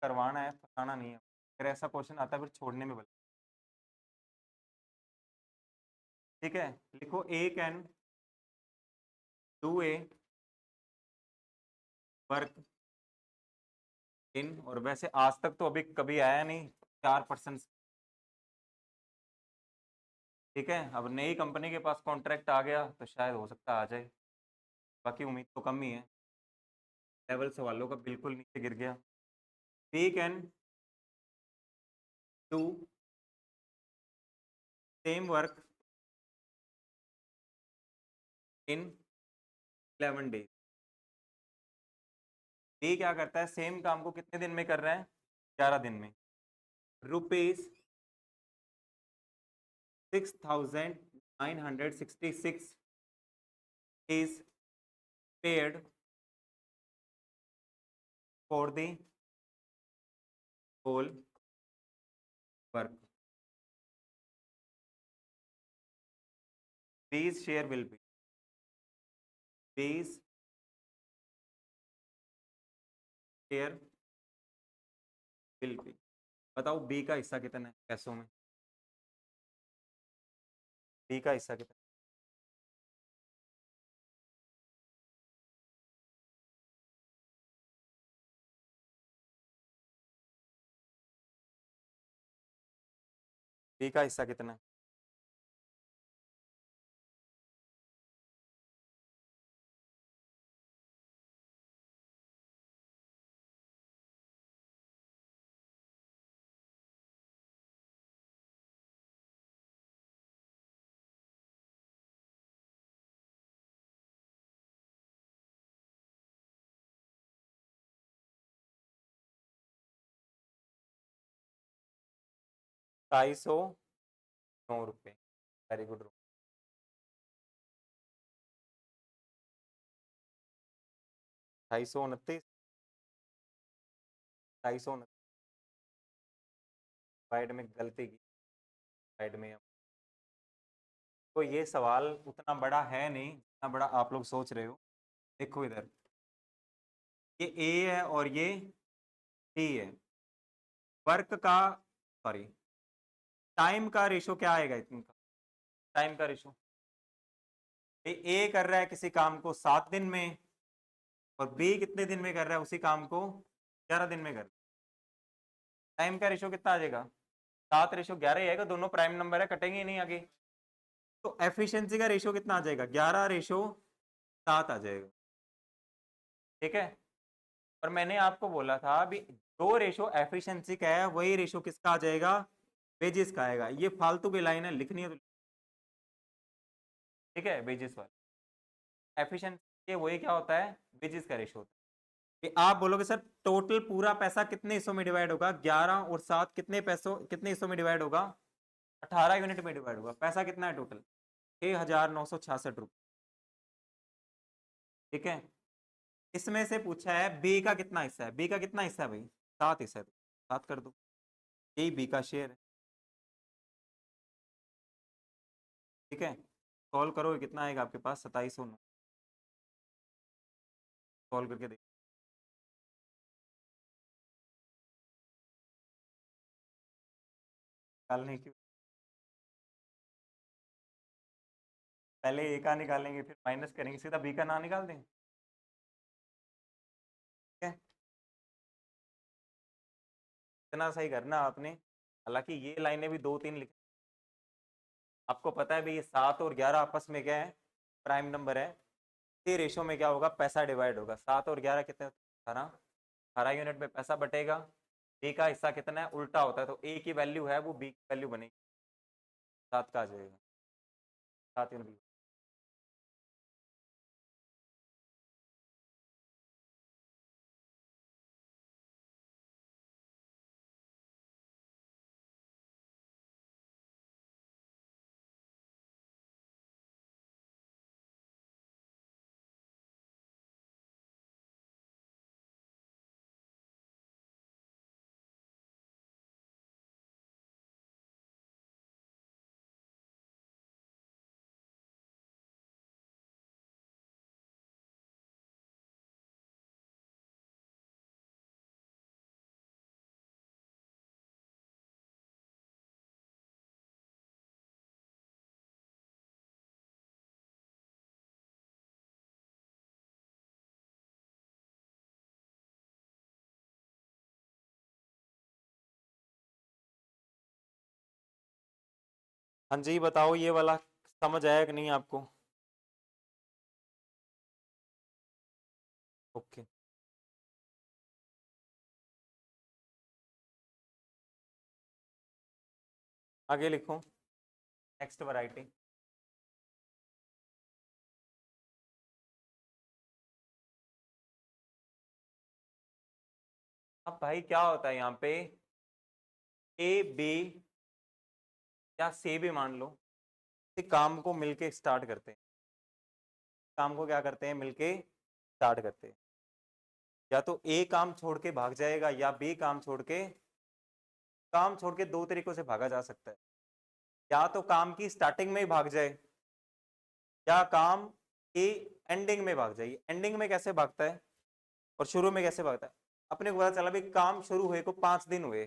करवाना है, फंसाना नहीं है। अगर ऐसा क्वेश्चन आता है फिर छोड़ने में बल। ठीक है, लिखो A can do a work in, और वैसे आज तक तो अभी कभी आया नहीं 4%। ठीक है, अब नई कंपनी के पास कॉन्ट्रैक्ट आ गया तो शायद हो सकता आ जाए, बाकी उम्मीद तो कम ही है। लेवल सवालों का बिल्कुल नीचे गिर गया। We can do same work in 11 days। ये क्या करता है, सेम काम को कितने दिन में कर रहा है? 11 दिन में। ₹6,966 is paid for the whole work. These share will be, these share will be। बताओ बी का हिस्सा कितना है पैसों में? बी का हिस्सा कितना? बी का हिस्सा कितना है? ₹209। Very good. 229, 229 साइड में गलती की, साइड में। तो ये सवाल उतना बड़ा है नहीं जितना बड़ा आप लोग सोच रहे हो। देखो इधर, ये ए है और ये डी है। वर्क का, सॉरी, टाइम का रेशो क्या आएगा इनका? टाइम का रेशो, ये ए कर रहा है किसी काम को 7 दिन में और बी कितने दिन में कर रहा है उसी काम को? 11 दिन में कर रहा है। टाइम का रेशो कितना आ जाएगा? 7:11 ही आएगा, दोनों प्राइम नंबर है, कटेंगे ही नहीं आगे। तो एफिशिएंसी का रेशो कितना आ जाएगा? 11:7 आ जाएगा। ठीक है, और मैंने आपको बोला था अभी जो रेशो एफिशिएंसी का है वही रेशो किसका आ जाएगा, वेजेस का आएगा। ये फालतू की लाइन है, लिखनी है तो ठीक है, वेजेस वाला एफिशिएंसी ये वही क्या होता है, वेजेस का रेशो होता है। कि आप बोलोगे सर टोटल पूरा पैसा कितने हिस्सों में डिवाइड होगा, 11 और 7 कितने पैसों कितने हिस्सों में डिवाइड होगा, 18 यूनिट में डिवाइड होगा। पैसा कितना है टोटल, 6,966 रुपये। ठीक है, इसमें से पूछा है बी का कितना हिस्सा है, बी का कितना हिस्सा है भाई, 7 हिस्सा है, 7 कर दो, यही बी का शेयर है। ठीक है, सॉल्व करो कितना आएगा आपके पास, 2709। सॉल्व करके देखो, निकालने की पहले ए का निकालेंगे फिर माइनस करेंगे, सीधा बी का ना निकाल दें। ठीक है, इतना सही करना आपने। हालांकि ये लाइनें भी 2-3 लिख, आपको पता है भाई ये 7 और 11 आपस में क्या है, प्राइम नंबर है। इसी रेशो में क्या होगा, पैसा डिवाइड होगा। 7 और 11 कितने, 18, 18 यूनिट में पैसा बटेगा। बी का हिस्सा कितना है, उल्टा होता है, तो ए की वैल्यू है वो बी की वैल्यू बनेगी, 7 का आ जाएगा, 7 यूनिट। हाँ जी बताओ, ये वाला समझ आया कि नहीं आपको। ओके, आगे लिखो, नेक्स्ट वैरायटी। अब भाई क्या होता है यहाँ पे, ए बी या सी भी मान लो, इस काम को मिलके स्टार्ट करते हैं, काम को क्या करते हैं, मिलके स्टार्ट करते हैं। या तो ए काम छोड़ के भाग जाएगा या बी काम छोड़ के, काम छोड़ के दो तरीकों से भागा जा सकता है। या तो काम की स्टार्टिंग में ही भाग जाए या काम की एंडिंग में भाग जाए। एंडिंग में कैसे भागता है और शुरू में कैसे भागता है, अपने को पता चला भी काम शुरू हुए को 5 दिन हुए,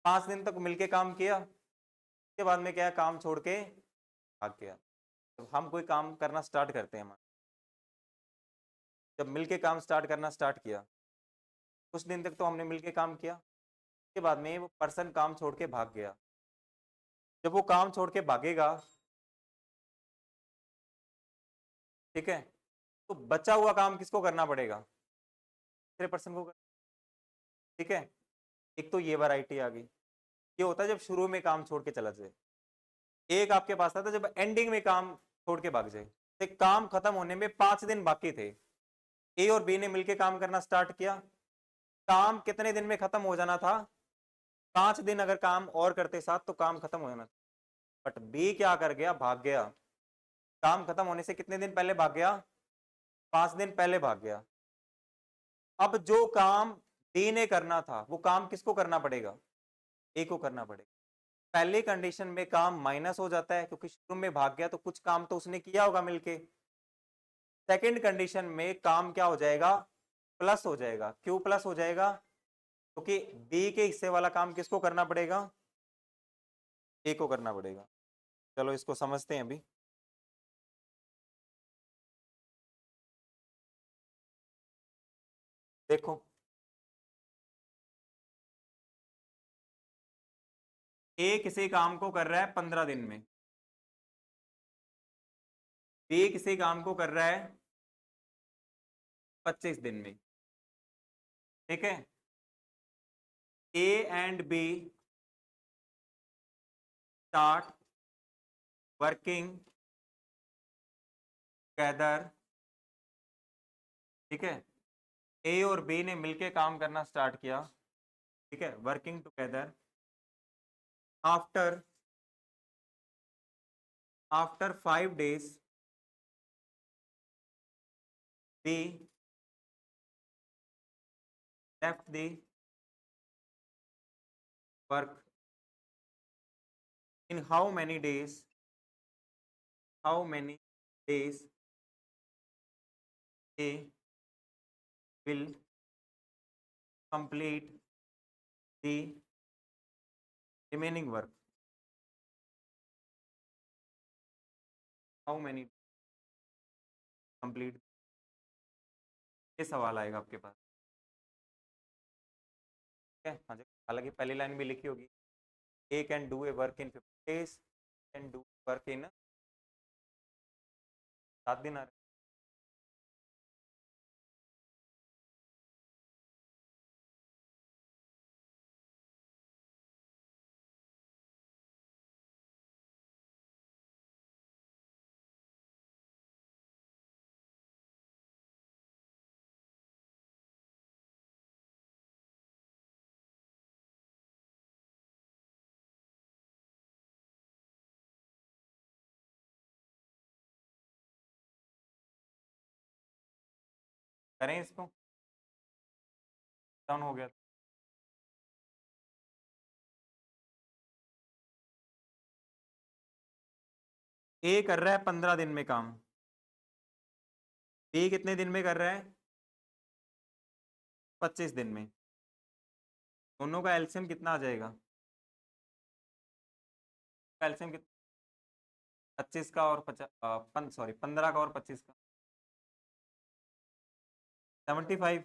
5 दिन तक मिलके काम किया, उसके बाद में क्या है, काम छोड़ के भाग गया। तो हम कोई काम करना स्टार्ट करते हैं, जब मिलके काम स्टार्ट करना स्टार्ट किया, कुछ दिन तक तो हमने मिलके काम किया, उसके बाद में वो पर्सन काम छोड़ के भाग गया। जब वो काम छोड़ के भागेगा, ठीक है, तो बचा हुआ काम किसको करना पड़ेगा, दूसरे पर्सन को ठीक है, एक तो ये वैरायटी आ गई। ये होता है जब शुरू में काम छोड़ के चला जाए। एक आपके पास था जब एंडिंग में काम छोड़ के भाग जाए। तो काम खत्म होने में 5 दिन बाकी थे, ए और बी ने मिलके काम करना स्टार्ट किया, काम कितने दिन में खत्म हो जाना था, 5 दिन अगर काम और करते साथ तो काम खत्म हो जाना था। बट बी क्या कर गया, भाग गया, काम खत्म होने से कितने दिन पहले भाग गया, 5 दिन पहले भाग गया। अब जो काम डी ने करना था वो काम किसको करना पड़ेगा, ए को करना पड़ेगा। पहली कंडीशन में काम माइनस हो जाता है क्योंकि शुरू में भाग गया, तो कुछ काम तो उसने किया होगा मिलके। सेकंड कंडीशन में काम क्या हो जाएगा, प्लस हो जाएगा। क्यों प्लस हो जाएगा, क्योंकि बी के हिस्से वाला काम किसको करना पड़ेगा, ए को करना पड़ेगा। चलो इसको समझते हैं अभी। देखो, ए किसी काम को कर रहा है 15 दिन में, बी किसी काम को कर रहा है 25 दिन में। ठीक है, A and B start working together, ठीक है, ए और बी ने मिलके काम करना स्टार्ट किया, ठीक है, working together after after 5 days B left the work. In how many days? How many days they will complete the remaining work? How many complete? ये सवाल आएगा आपके पास, ठीक है। हाँ जी, हालांकि पहली लाइन भी लिखी होगी, A can do a work in 50 days, can do work in 7 दिन आ रहे। करें इसको, डाउन हो गया। ए कर रहा है 15 दिन में काम, बी कितने दिन में कर रहा है? 25 दिन में। दोनों का एलसीएम कितना आ जाएगा? एलसीएम कितना? 25 का और 15 का और 25 का 75।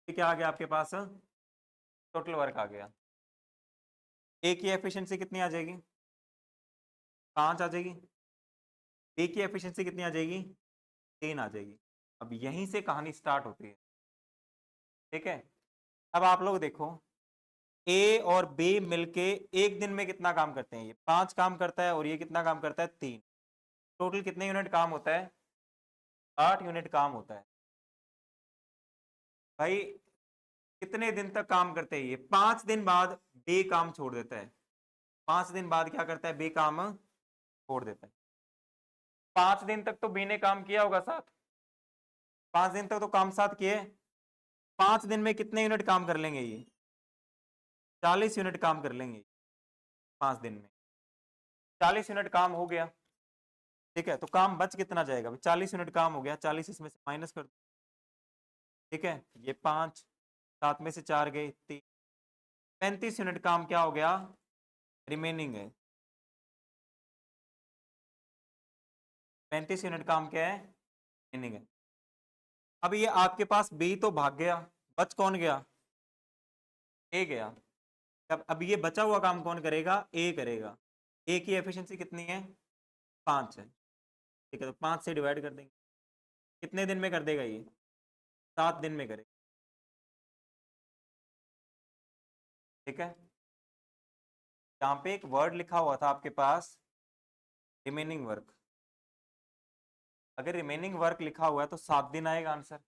क्या आ गया आपके पास? टोटल वर्क आ गया। ए की एफिशिएंसी कितनी आ जाएगी? 5 आ जाएगी। बी की एफिशिएंसी कितनी आ जाएगी? 3 आ जाएगी। अब यहीं से कहानी स्टार्ट होती है, ठीक है। अब आप लोग देखो, ए और बी मिलके एक दिन में कितना काम करते हैं? ये 5 काम करता है और ये कितना काम करता है? 3। टोटल कितने यूनिट काम होता है? 8 यूनिट काम होता है। भाई कितने दिन तक काम करते हैं ये? 5 दिन बाद बी काम छोड़ देता है। 5 दिन बाद क्या करता है? बी काम छोड़ देता है। 5 दिन तक तो बी ने काम किया होगा साथ, 5 दिन तक तो काम साथ किए। 5 दिन में कितने यूनिट काम कर लेंगे ये? 40 यूनिट काम कर लेंगे 5 दिन में। 40 यूनिट काम हो गया, ठीक है। तो काम बच कितना जाएगा? 40 यूनिट काम हो गया, 40 इसमें से माइनस कर दो, ठीक है। ये 5, 7 में से 4 गए 3, 35 यूनिट काम क्या हो गया? रिमेनिंग है। 35 यूनिट काम क्या है? रिमेनिंग है। अब ये आपके पास बी तो भाग गया, बच कौन गया? ए गया। अब ये बचा हुआ काम कौन करेगा? ए करेगा। ए की एफिशिएंसी कितनी है? 5 है, ठीक है। तो 5 से डिवाइड कर देंगे। कितने दिन में कर देगा ये? 7 दिन में करेगा, ठीक है। यहाँ पे एक वर्ड लिखा हुआ था आपके पास, रिमेनिंग वर्क। अगर रिमेनिंग वर्क लिखा हुआ है तो 7 दिन आएगा आंसर।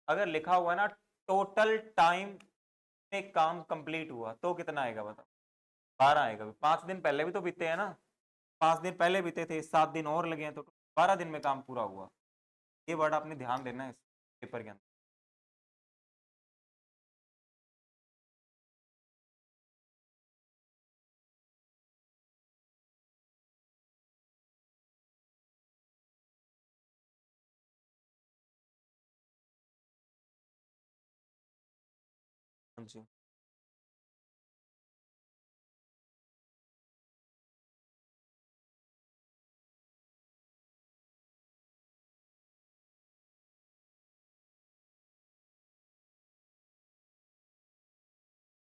अगर लिखा हुआ है ना टोटल टाइम में काम कंप्लीट हुआ, तो कितना आएगा बताओ? 12 आएगा। 5 दिन पहले भी तो बीते हैं ना, 5 दिन पहले बीते थे, 7 दिन और लगे हैं, तो 12 दिन में काम पूरा हुआ। ये वर्ड आपने ध्यान देना है इस पेपर के अंदर। हाँ जी।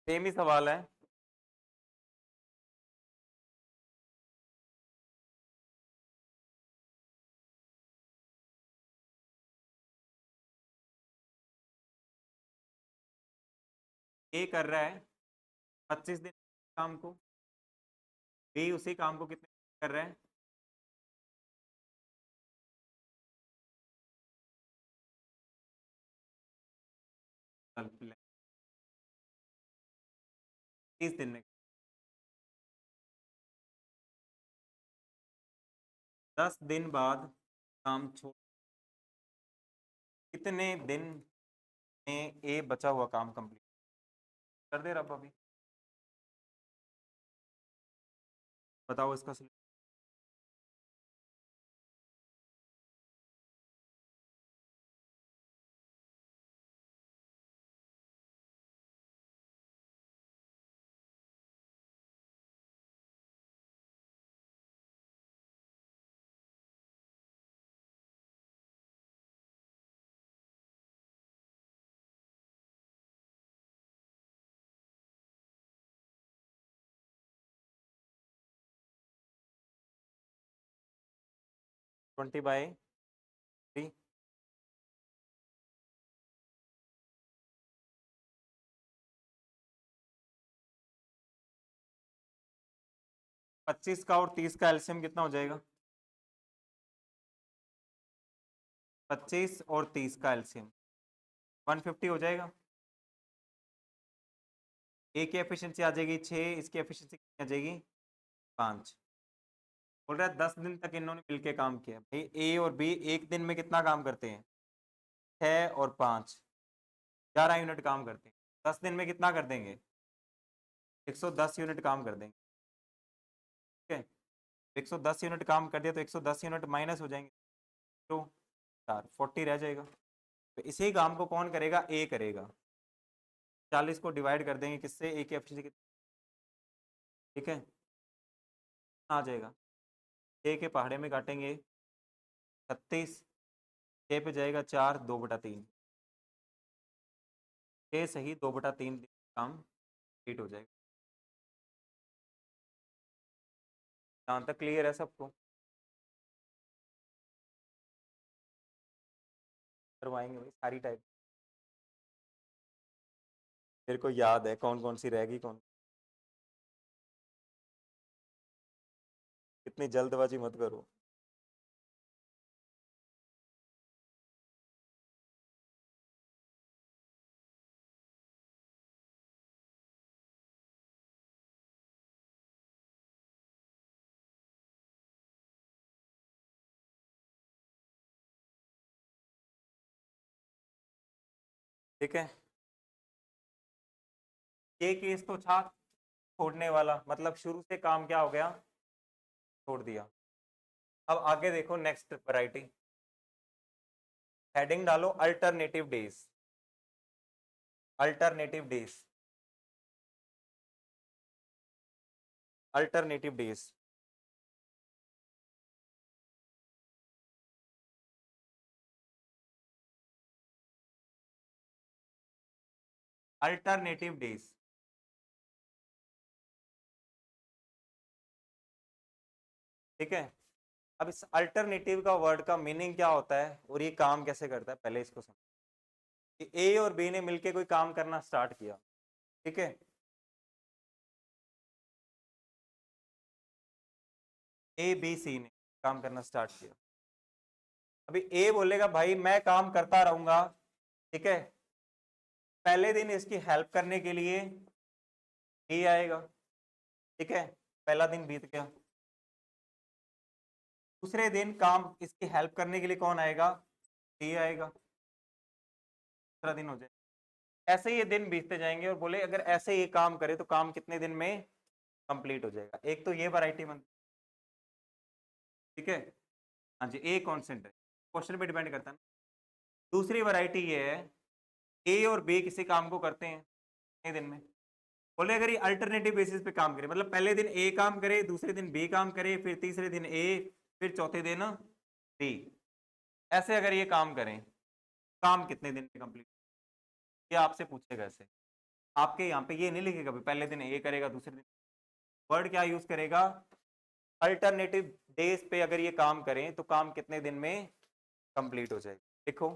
सेम ही सवाल है। ए कर रहा है 25 दिन काम को, बी उसी काम को कितने दिन कर रहा है? चल, 30 दिन में। 10 दिन बाद काम छोड़, कितने दिन में ए बचा हुआ काम कंप्लीट कर दे रहा अभी? बताओ इसका solution। Twenty by 3। 25 का और 30 का एलसीएम कितना हो जाएगा? 25 और 30 का एलसीएम 150 हो जाएगा। ए की एफिशिएंसी आ जाएगी 6, इसकी एफिशिएंसी कितनी आ जाएगी? 5। बोल रहा है 10 दिन तक इन्होंने मिलके काम किया। भाई ए और बी एक दिन में कितना काम करते हैं? 6 और 5 11 यूनिट काम करते हैं। 10 दिन में कितना कर देंगे? 110 यूनिट काम कर देंगे। ठीक है, 110 यूनिट काम कर दिया तो 110 यूनिट माइनस हो जाएंगे, तो 4 40 रह जाएगा। तो इसी काम को कौन करेगा? ए करेगा। 40 को डिवाइड कर देंगे किससे? ए की एफिशिएंसी। ठीक है, आ जाएगा। 6 के पहाड़े में काटेंगे 36, 6 पे जाएगा 4, 2/3। 6 सही 2/3 काम कंप्लीट हो जाएगा। यहाँ तक क्लियर है सबको? करवाएंगे भाई सारी टाइप। मेरे को याद है कौन कौन सी रहेगी कौन। इतनी जल्दबाजी मत करो। ठीक है, ये केस तो था छोड़ने वाला, मतलब शुरू से काम क्या हो गया? छोड़ दिया। अब आगे देखो नेक्स्ट वैरायटी। हेडिंग डालो alternative days. Alternative days, alternative days. Alternative days. ठीक है, अब इस अल्टरनेटिव का वर्ड का मीनिंग क्या होता है और ये काम कैसे करता है, पहले इसको समझो। ए और बी ने मिलके कोई काम करना स्टार्ट किया। ठीक है, ए बी सी ने काम करना स्टार्ट किया। अभी ए बोलेगा भाई मैं काम करता रहूंगा। ठीक है, पहले दिन इसकी हेल्प करने के लिए बी आएगा। ठीक है, पहला दिन बीत गया। दूसरे दिन काम इसकी हेल्प करने के लिए कौन आएगा? डी आएगा। दूसरा दिन हो जाए, ऐसे ही ये दिन बीतते जाएंगे और बोले अगर ऐसे ये काम करे तो काम कितने दिन में कंप्लीट हो जाएगा। एक तो ये वैरायटी बन। ठीक है, हाँ जी, ए कॉन्सेंट है, क्वेश्चन पे डिपेंड करता है ना। दूसरी वैरायटी ये है, ए और बी किसी काम को करते हैं कितने दिन में। बोले अगर ये अल्टरनेटिव बेसिस पे काम करे, मतलब पहले दिन ए काम करे, दूसरे दिन बी काम करे, फिर तीसरे दिन ए, फिर चौथे दिन बी, ऐसे अगर ये काम करें, काम कितने दिन में कंप्लीट? ये आपसे पूछेगा ऐसे। आपके यहाँ पे ये नहीं लिखेगा पहले दिन ए करेगा दूसरे दिन। वर्ड क्या यूज करेगा? अल्टरनेटिव डेज पे अगर ये काम करें तो काम कितने दिन में कंप्लीट हो जाएगा। देखो,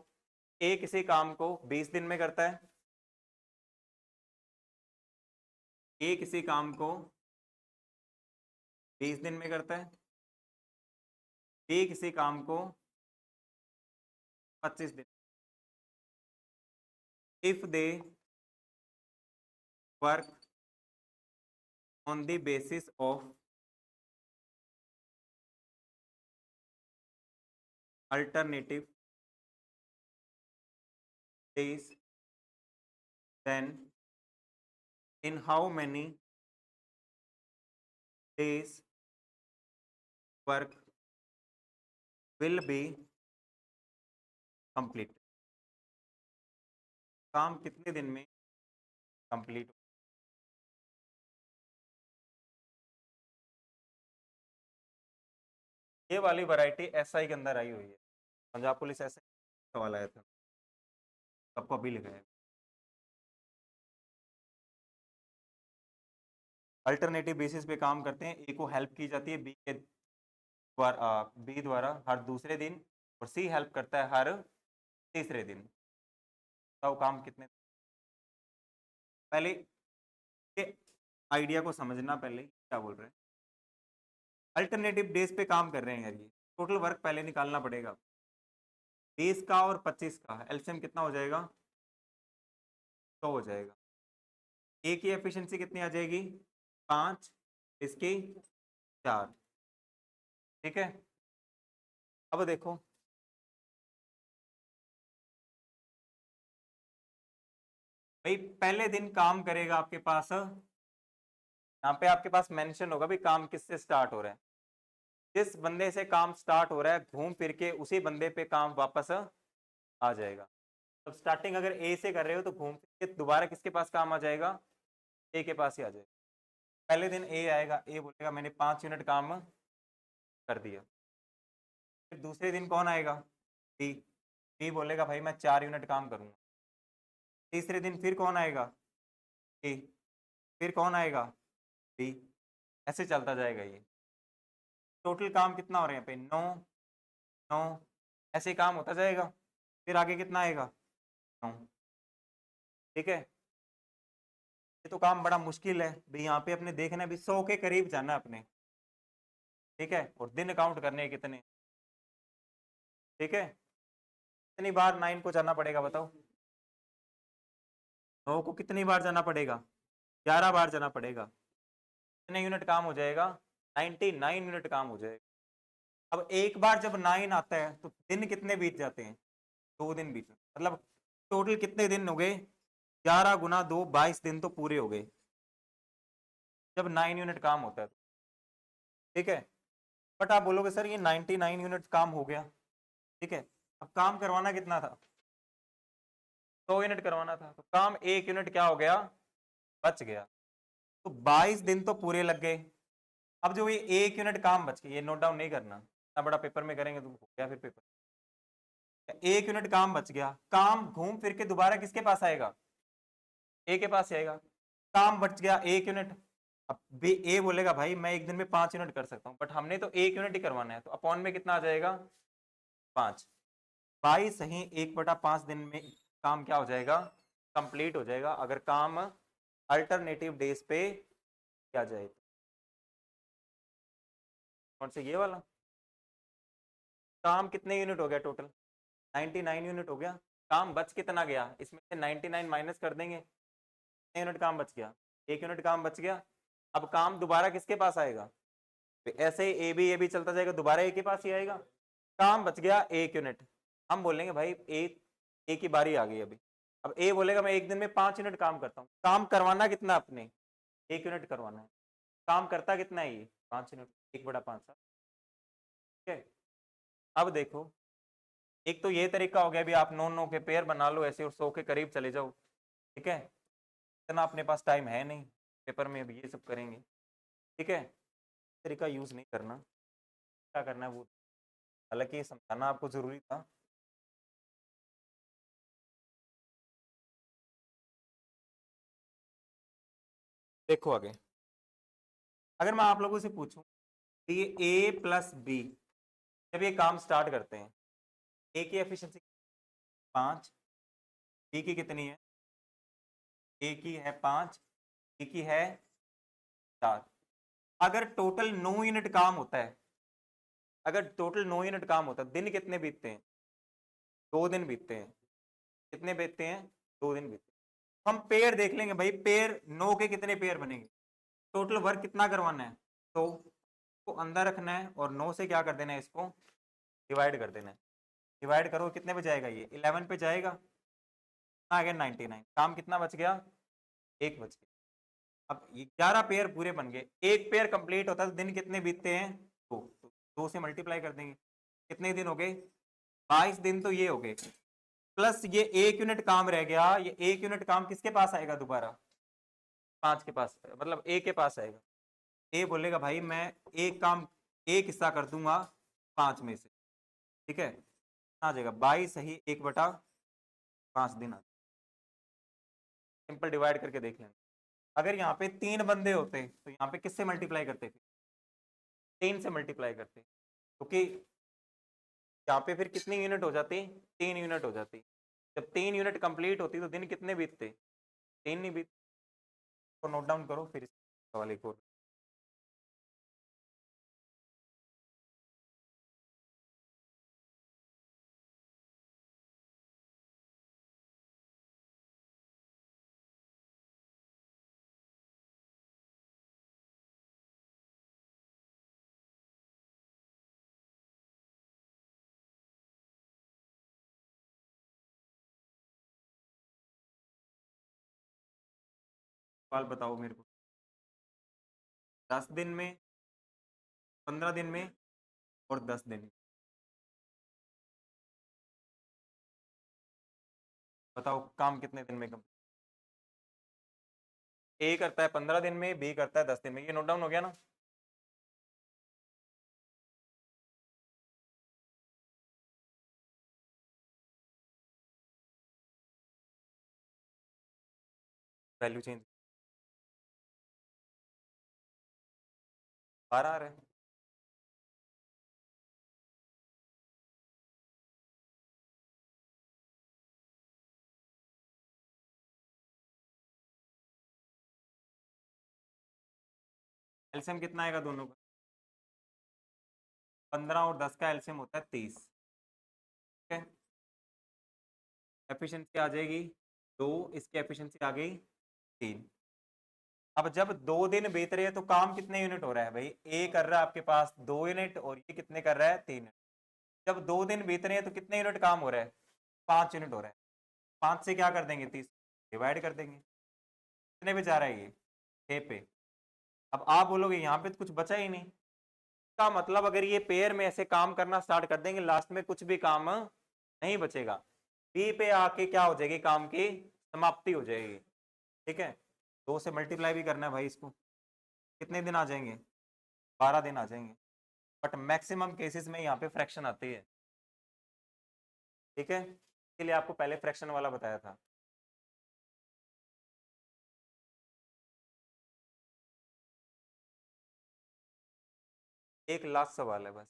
ए किसी काम को 20 दिन में करता है, ए किसी काम को 20 दिन में करता है, बी किसी काम को 25 दिन। If they work on the basis of alternative days, then in how many days work will be complete? काम कितने दिन में कंप्लीट? ये वाली वैरायटी एसआई के अंदर आई हुई है, पंजाब पुलिस एसआई सवाल आया था, सबको अभी लिखा है। अल्टरनेटिव बेसिस पे काम करते हैं, ए को हेल्प की जाती है बी के द्वारा, बी द्वारा हर दूसरे दिन, और सी हेल्प करता है हर तीसरे दिन। तो काम कितने? पहले के आइडिया को समझना, पहले क्या बोल रहे हैं। अल्टरनेटिव डेज पे काम कर रहे हैं यार, ये टोटल वर्क पहले निकालना पड़ेगा। 20 का और 25 का एलसीएम कितना हो जाएगा? 100 हो जाएगा। ए की एफिशिएंसी कितनी आ जाएगी? 5, इसकी 4। ठीक है, अब देखो भाई, पहले दिन काम करेगा आपके पास, यहाँ पे आपके पास मेंशन होगा भी काम किससे स्टार्ट हो रहा है। जिस बंदे से काम स्टार्ट हो रहा है घूम फिर के उसी बंदे पे काम वापस आ जाएगा। तो स्टार्टिंग अगर ए से कर रहे हो तो घूम फिर के दोबारा किसके पास काम आ जाएगा? ए के पास ही आ जाएगा। पहले दिन ए आएगा, ए बोलेगा मैंने 5 यूनिट काम कर दिया। फिर दूसरे दिन कौन आएगा? बी। बी बोलेगा भाई मैं 4 यूनिट काम करूंगा। तीसरे दिन फिर कौन आएगा? ए। फिर कौन आएगा? बी। ऐसे चलता जाएगा ये। टोटल काम कितना हो रहा है यहाँ पे? 9 9, ऐसे ही काम होता जाएगा। फिर आगे कितना आएगा? 9। ठीक है, ये तो काम बड़ा मुश्किल है भाई, यहाँ पे अपने देखना है भी 100 के करीब जाना अपने। ठीक है, और दिन काउंट करने हैं कितने। ठीक है, कितनी बार 9 को जाना पड़ेगा बताओ? 9 को कितनी बार जाना पड़ेगा? 11 बार जाना पड़ेगा। कितने यूनिट काम हो जाएगा? 99 यूनिट काम हो जाएगा। अब एक बार जब 9 आता है तो दिन कितने बीत जाते हैं? 2 दिन बीत, मतलब टोटल कितने दिन हो गए? 11 गुना 2, 22 दिन तो पूरे हो गए जब 9 यूनिट काम होता है। ठीक है, बट आप बोलोगे सर ये 99 यूनिट काम हो गया। ठीक है, अब काम करवाना कितना था? 100 यूनिट करवाना था, तो काम 1 यूनिट क्या हो गया? बच गया। तो 22 दिन तो पूरे लग गए। अब जो ये 1 यूनिट काम बच गया, ये नोट डाउन नहीं करना, इतना बड़ा पेपर में करेंगे तो हो गया फिर पेपर। 1 यूनिट काम बच गया, काम घूम फिर के दोबारा किसके पास आएगा? ए के पास आएगा। काम बच गया 1 यूनिट। अब बी ए बोलेगा भाई मैं एक दिन में 5 यूनिट कर सकता हूँ, बट हमने तो 1 यूनिट ही करवाना है, तो अपॉन में कितना आ जाएगा? 5। 22 सही 1/5 दिन में काम क्या हो जाएगा? कंप्लीट हो जाएगा, अगर काम अल्टरनेटिव डेज पे किया जाए। कौन से? ये वाला काम कितने यूनिट हो गया टोटल? 99 यूनिट हो गया। काम बच कितना गया? इसमें से 99 माइनस कर देंगे, कितने यूनिट काम बच गया? 1 यूनिट काम बच गया। अब काम दोबारा किसके पास आएगा? ऐसे ही ए बी चलता जाएगा, दोबारा ए के पास ही आएगा। काम बच गया 1 यूनिट। हम बोलेंगे भाई ए की बारी आ गई अभी। अब ए बोलेगा मैं एक दिन में 5 यूनिट काम करता हूँ। काम करवाना कितना अपने? 1 यूनिट करवाना है। काम करता कितना है ये? 5 यूनिट, 1/5। ठीक है, अब देखो, एक तो ये तरीका हो गया भी आप 9 के पेयर बना लो ऐसे और 100 के करीब चले जाओ। ठीक है, इतना अपने पास टाइम है नहीं, पेपर में अभी ये सब करेंगे। ठीक है, तरीका यूज नहीं करना, क्या करना है वो, हालांकि ये समझाना आपको जरूरी था। देखो आगे, अगर मैं आप लोगों से पूछूं कि ये ए प्लस बी जब ये काम स्टार्ट करते हैं, ए की एफिशिएंसी 5, बी की कितनी है? ए की है 5, बी की है 4। अगर टोटल 9 यूनिट काम होता है, अगर टोटल 9 यूनिट काम होता है, दिन कितने बीतते हैं? 2 दिन बीतते हैं। कितने बीतते हैं? 2 दिन बीतते हैं। हम पेयर देख लेंगे भाई, पेयर 9 के कितने पेयर बनेंगे, टोटल वर्क कितना करवाना है, तो को अंदर रखना है और 9 से क्या कर देना है, इसको डिवाइड कर देना है। डिवाइड करो, कितने पे जाएगा, ये 11 पे जाएगा, आ गया 99। काम कितना बच गया? एक बच गया। अब ये 11 पेयर पूरे बन गए। एक पेयर कंप्लीट होता है तो दिन कितने बीतते हैं? 2। तो 2 से मल्टीप्लाई कर देंगे, कितने दिन हो गए? 22 दिन तो ये हो गए, प्लस ये 1 यूनिट काम रह गया। ये 1 यूनिट काम किसके पास आएगा दोबारा? 5 के पास, मतलब ए के पास आएगा। ए बोलेगा भाई मैं एक काम, एक हिस्सा कर दूंगा 5 में से, ठीक है, आ जाएगा 22 सही 1/5 दिन। सिंपल डिवाइड करके देख लेंगे। अगर यहाँ पे 3 बंदे होते तो यहाँ पे किससे मल्टीप्लाई करते? फिर 3 से मल्टीप्लाई करते, क्योंकि यहाँ पे फिर कितनी यूनिट हो जाती? 3 यूनिट हो जाती। जब 3 यूनिट कंप्लीट होती तो दिन कितने बीतते? 3 नहीं बीतते। तो नोट डाउन करो, फिर सवाल एक और। सवाल बताओ मेरे को। 10 दिन में, 15 दिन में और 10 दिन में, बताओ काम कितने दिन में कम? ए करता है 15 दिन में, बी करता है 10 दिन में। ये नोट डाउन हो गया ना? वैल्यू चेंज 12 आ रहा है। एलसीएम कितना आएगा दोनों का? 15 और 10 का एलसीएम होता है 30, ठीक है। एफिशिएंसी आ जाएगी 2, इसकी एफिशिएंसी आ गई 3। अब जब 2 दिन बीत रहे हैं तो काम कितने यूनिट हो रहा है भाई? ए कर रहा है आपके पास 2 यूनिट और ये कितने कर रहा है? 3 यूनिट। जब 2 दिन बीत रहे हैं तो कितने यूनिट काम हो रहा है? 5 यूनिट हो रहा है। 5 से क्या कर देंगे? 30 डिवाइड कर देंगे। कितने पे जा रहा है ये? 6 पे। अब आप बोलोगे यहाँ पे तो कुछ बचा ही नहीं, का मतलब अगर ये पेयर में ऐसे काम करना स्टार्ट कर देंगे, लास्ट में कुछ भी काम नहीं बचेगा। बी पे आके क्या हो जाएगी? काम की समाप्ति हो जाएगी, ठीक है। 2 से मल्टीप्लाई भी करना है भाई इसको। कितने दिन आ जाएंगे? 12 दिन आ जाएंगे। बट मैक्सिमम केसेस में यहाँ पे फ्रैक्शन आती है, ठीक है, इसलिए आपको पहले फ्रैक्शन वाला बताया था। एक लास्ट सवाल है बस।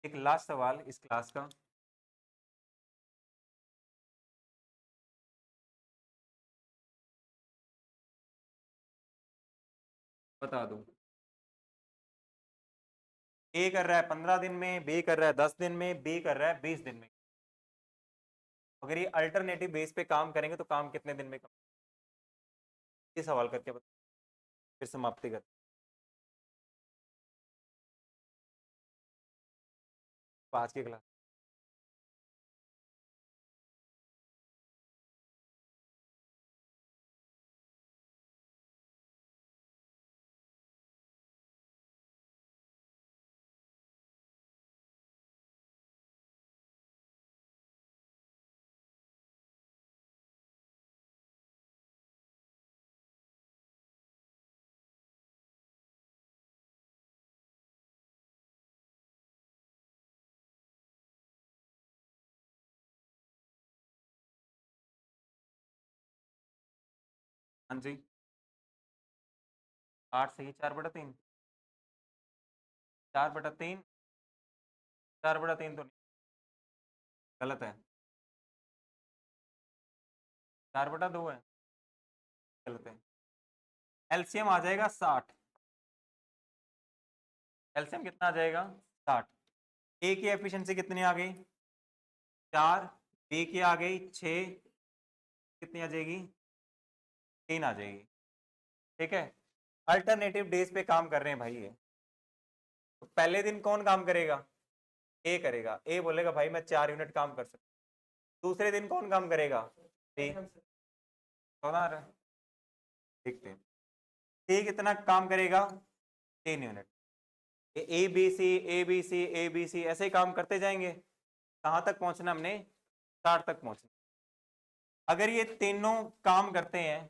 एक लास्ट सवाल इस क्लास का। बता दो। ए कर रहा है 15 दिन में, बी कर रहा है 10 दिन में, बी कर रहा है 20 दिन में। अगर ये अल्टरनेटिव बेस पे काम करेंगे तो काम कितने दिन में ये सवाल करके बता, फिर समाप्ति कर। आज की क्लास हाँ जी, 8 सही, 4/3। 4/3, 4/3 तो नहीं, गलत है। 4/2 है, चलते हैं। एलसीएम आ जाएगा 60। एलसीएम कितना आ जाएगा 60। ए की एफिशिएंसी कितनी आ गई 4, बी की आ गई 6, कितनी आ जाएगी 3 आ जाएगी। ठीक है, अल्टरनेटिव डेज पे काम कर रहे हैं भाई ये। तो पहले दिन कौन काम करेगा, ए करेगा। ए बोलेगा भाई मैं 4 यूनिट काम कर सकता हूँ। दूसरे दिन कौन काम करेगा, बी। देखते हैं ए कितना काम करेगा, 3 unit. A B C A B C A B C ऐसे ही काम करते जाएंगे। कहाँ तक पहुंचना हमने, 60 तक पहुंचना। अगर ये तीनों काम करते हैं,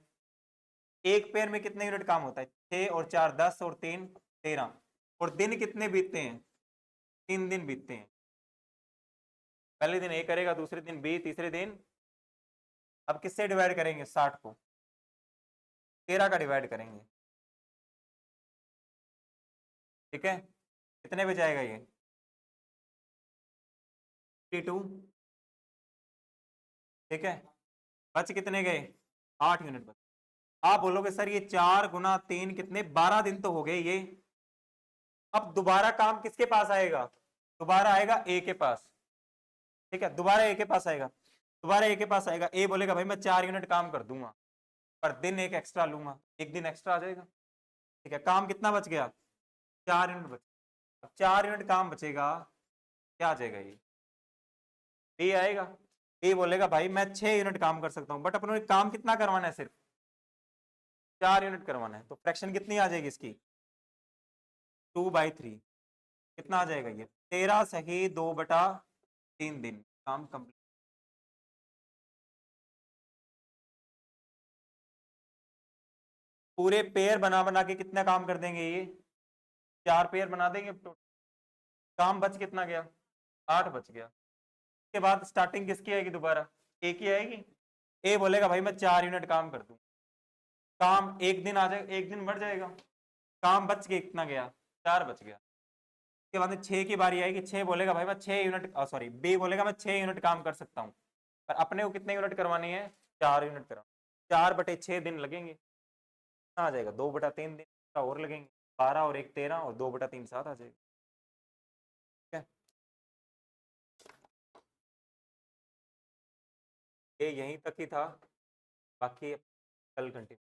एक पेयर में कितने यूनिट काम होता है, 6 और 4 10 और 3 13। और दिन कितने बीतते हैं, 3 दिन बीतते हैं। पहले दिन ए करेगा, दूसरे दिन बी, तीसरे दिन। अब किससे डिवाइड करेंगे 60 को, 13 का डिवाइड करेंगे। ठीक है, कितने पे जाएगा ये 52। ठीक है, बच कितने गए 8 यूनिट बच। आप बोलोगे सर ये 4 गुना 3 कितने, 12 दिन तो हो गए ये। अब दोबारा काम किसके पास आएगा, दोबारा आएगा ए के पास। ठीक है, दोबारा ए के पास आएगा, दोबारा ए के पास आएगा। ए बोलेगा भाई मैं 4 यूनिट काम कर दूंगा, पर दिन एक एक्स्ट्रा लूंगा, एक दिन एक्स्ट्रा आ जाएगा। ठीक है, काम कितना बच गया 4 यूनिट बच। 4 यूनिट काम बचेगा, क्या आ जाएगा ये, ए आएगा। ए बोलेगा भाई मैं 6 यूनिट काम कर सकता हूं, बट अपने काम कितना करवाना है, सिर्फ 4 यूनिट करवाना है। तो फ्रैक्शन कितनी आ जाएगी इसकी 2/3। कितना आ जाएगा ये 13 सही 2/3 दिन काम कंप्लीट। पूरे पेयर बना बना के कितना काम कर देंगे ये, 4 पेयर बना देंगे तो काम बच कितना गया 8 बच गया। उसके बाद स्टार्टिंग किसकी आएगी, दोबारा ए की आएगी। ए बोलेगा भाई मैं 4 यूनिट काम कर दूं, काम एक दिन आ जाएगा, एक दिन बढ़ जाएगा। काम बच के कितना गया 4 बच गया। उसके बाद में 6 की बारी आएगी। 6 बोलेगा भाई मैं 6 यूनिट, सॉरी बी बोलेगा मैं 6 यूनिट काम कर सकता हूँ, पर अपने को कितने यूनिट करवानी है 4 यूनिट करवा। 4/6 दिन लगेंगे, कितना आ जाएगा 2/3 दिन और लगेंगे। 12 और 1 13 और 2/3 7 आ जाएगा। ठीक है, ये यहीं तक ही था, बाकी कल कंटिन्यू।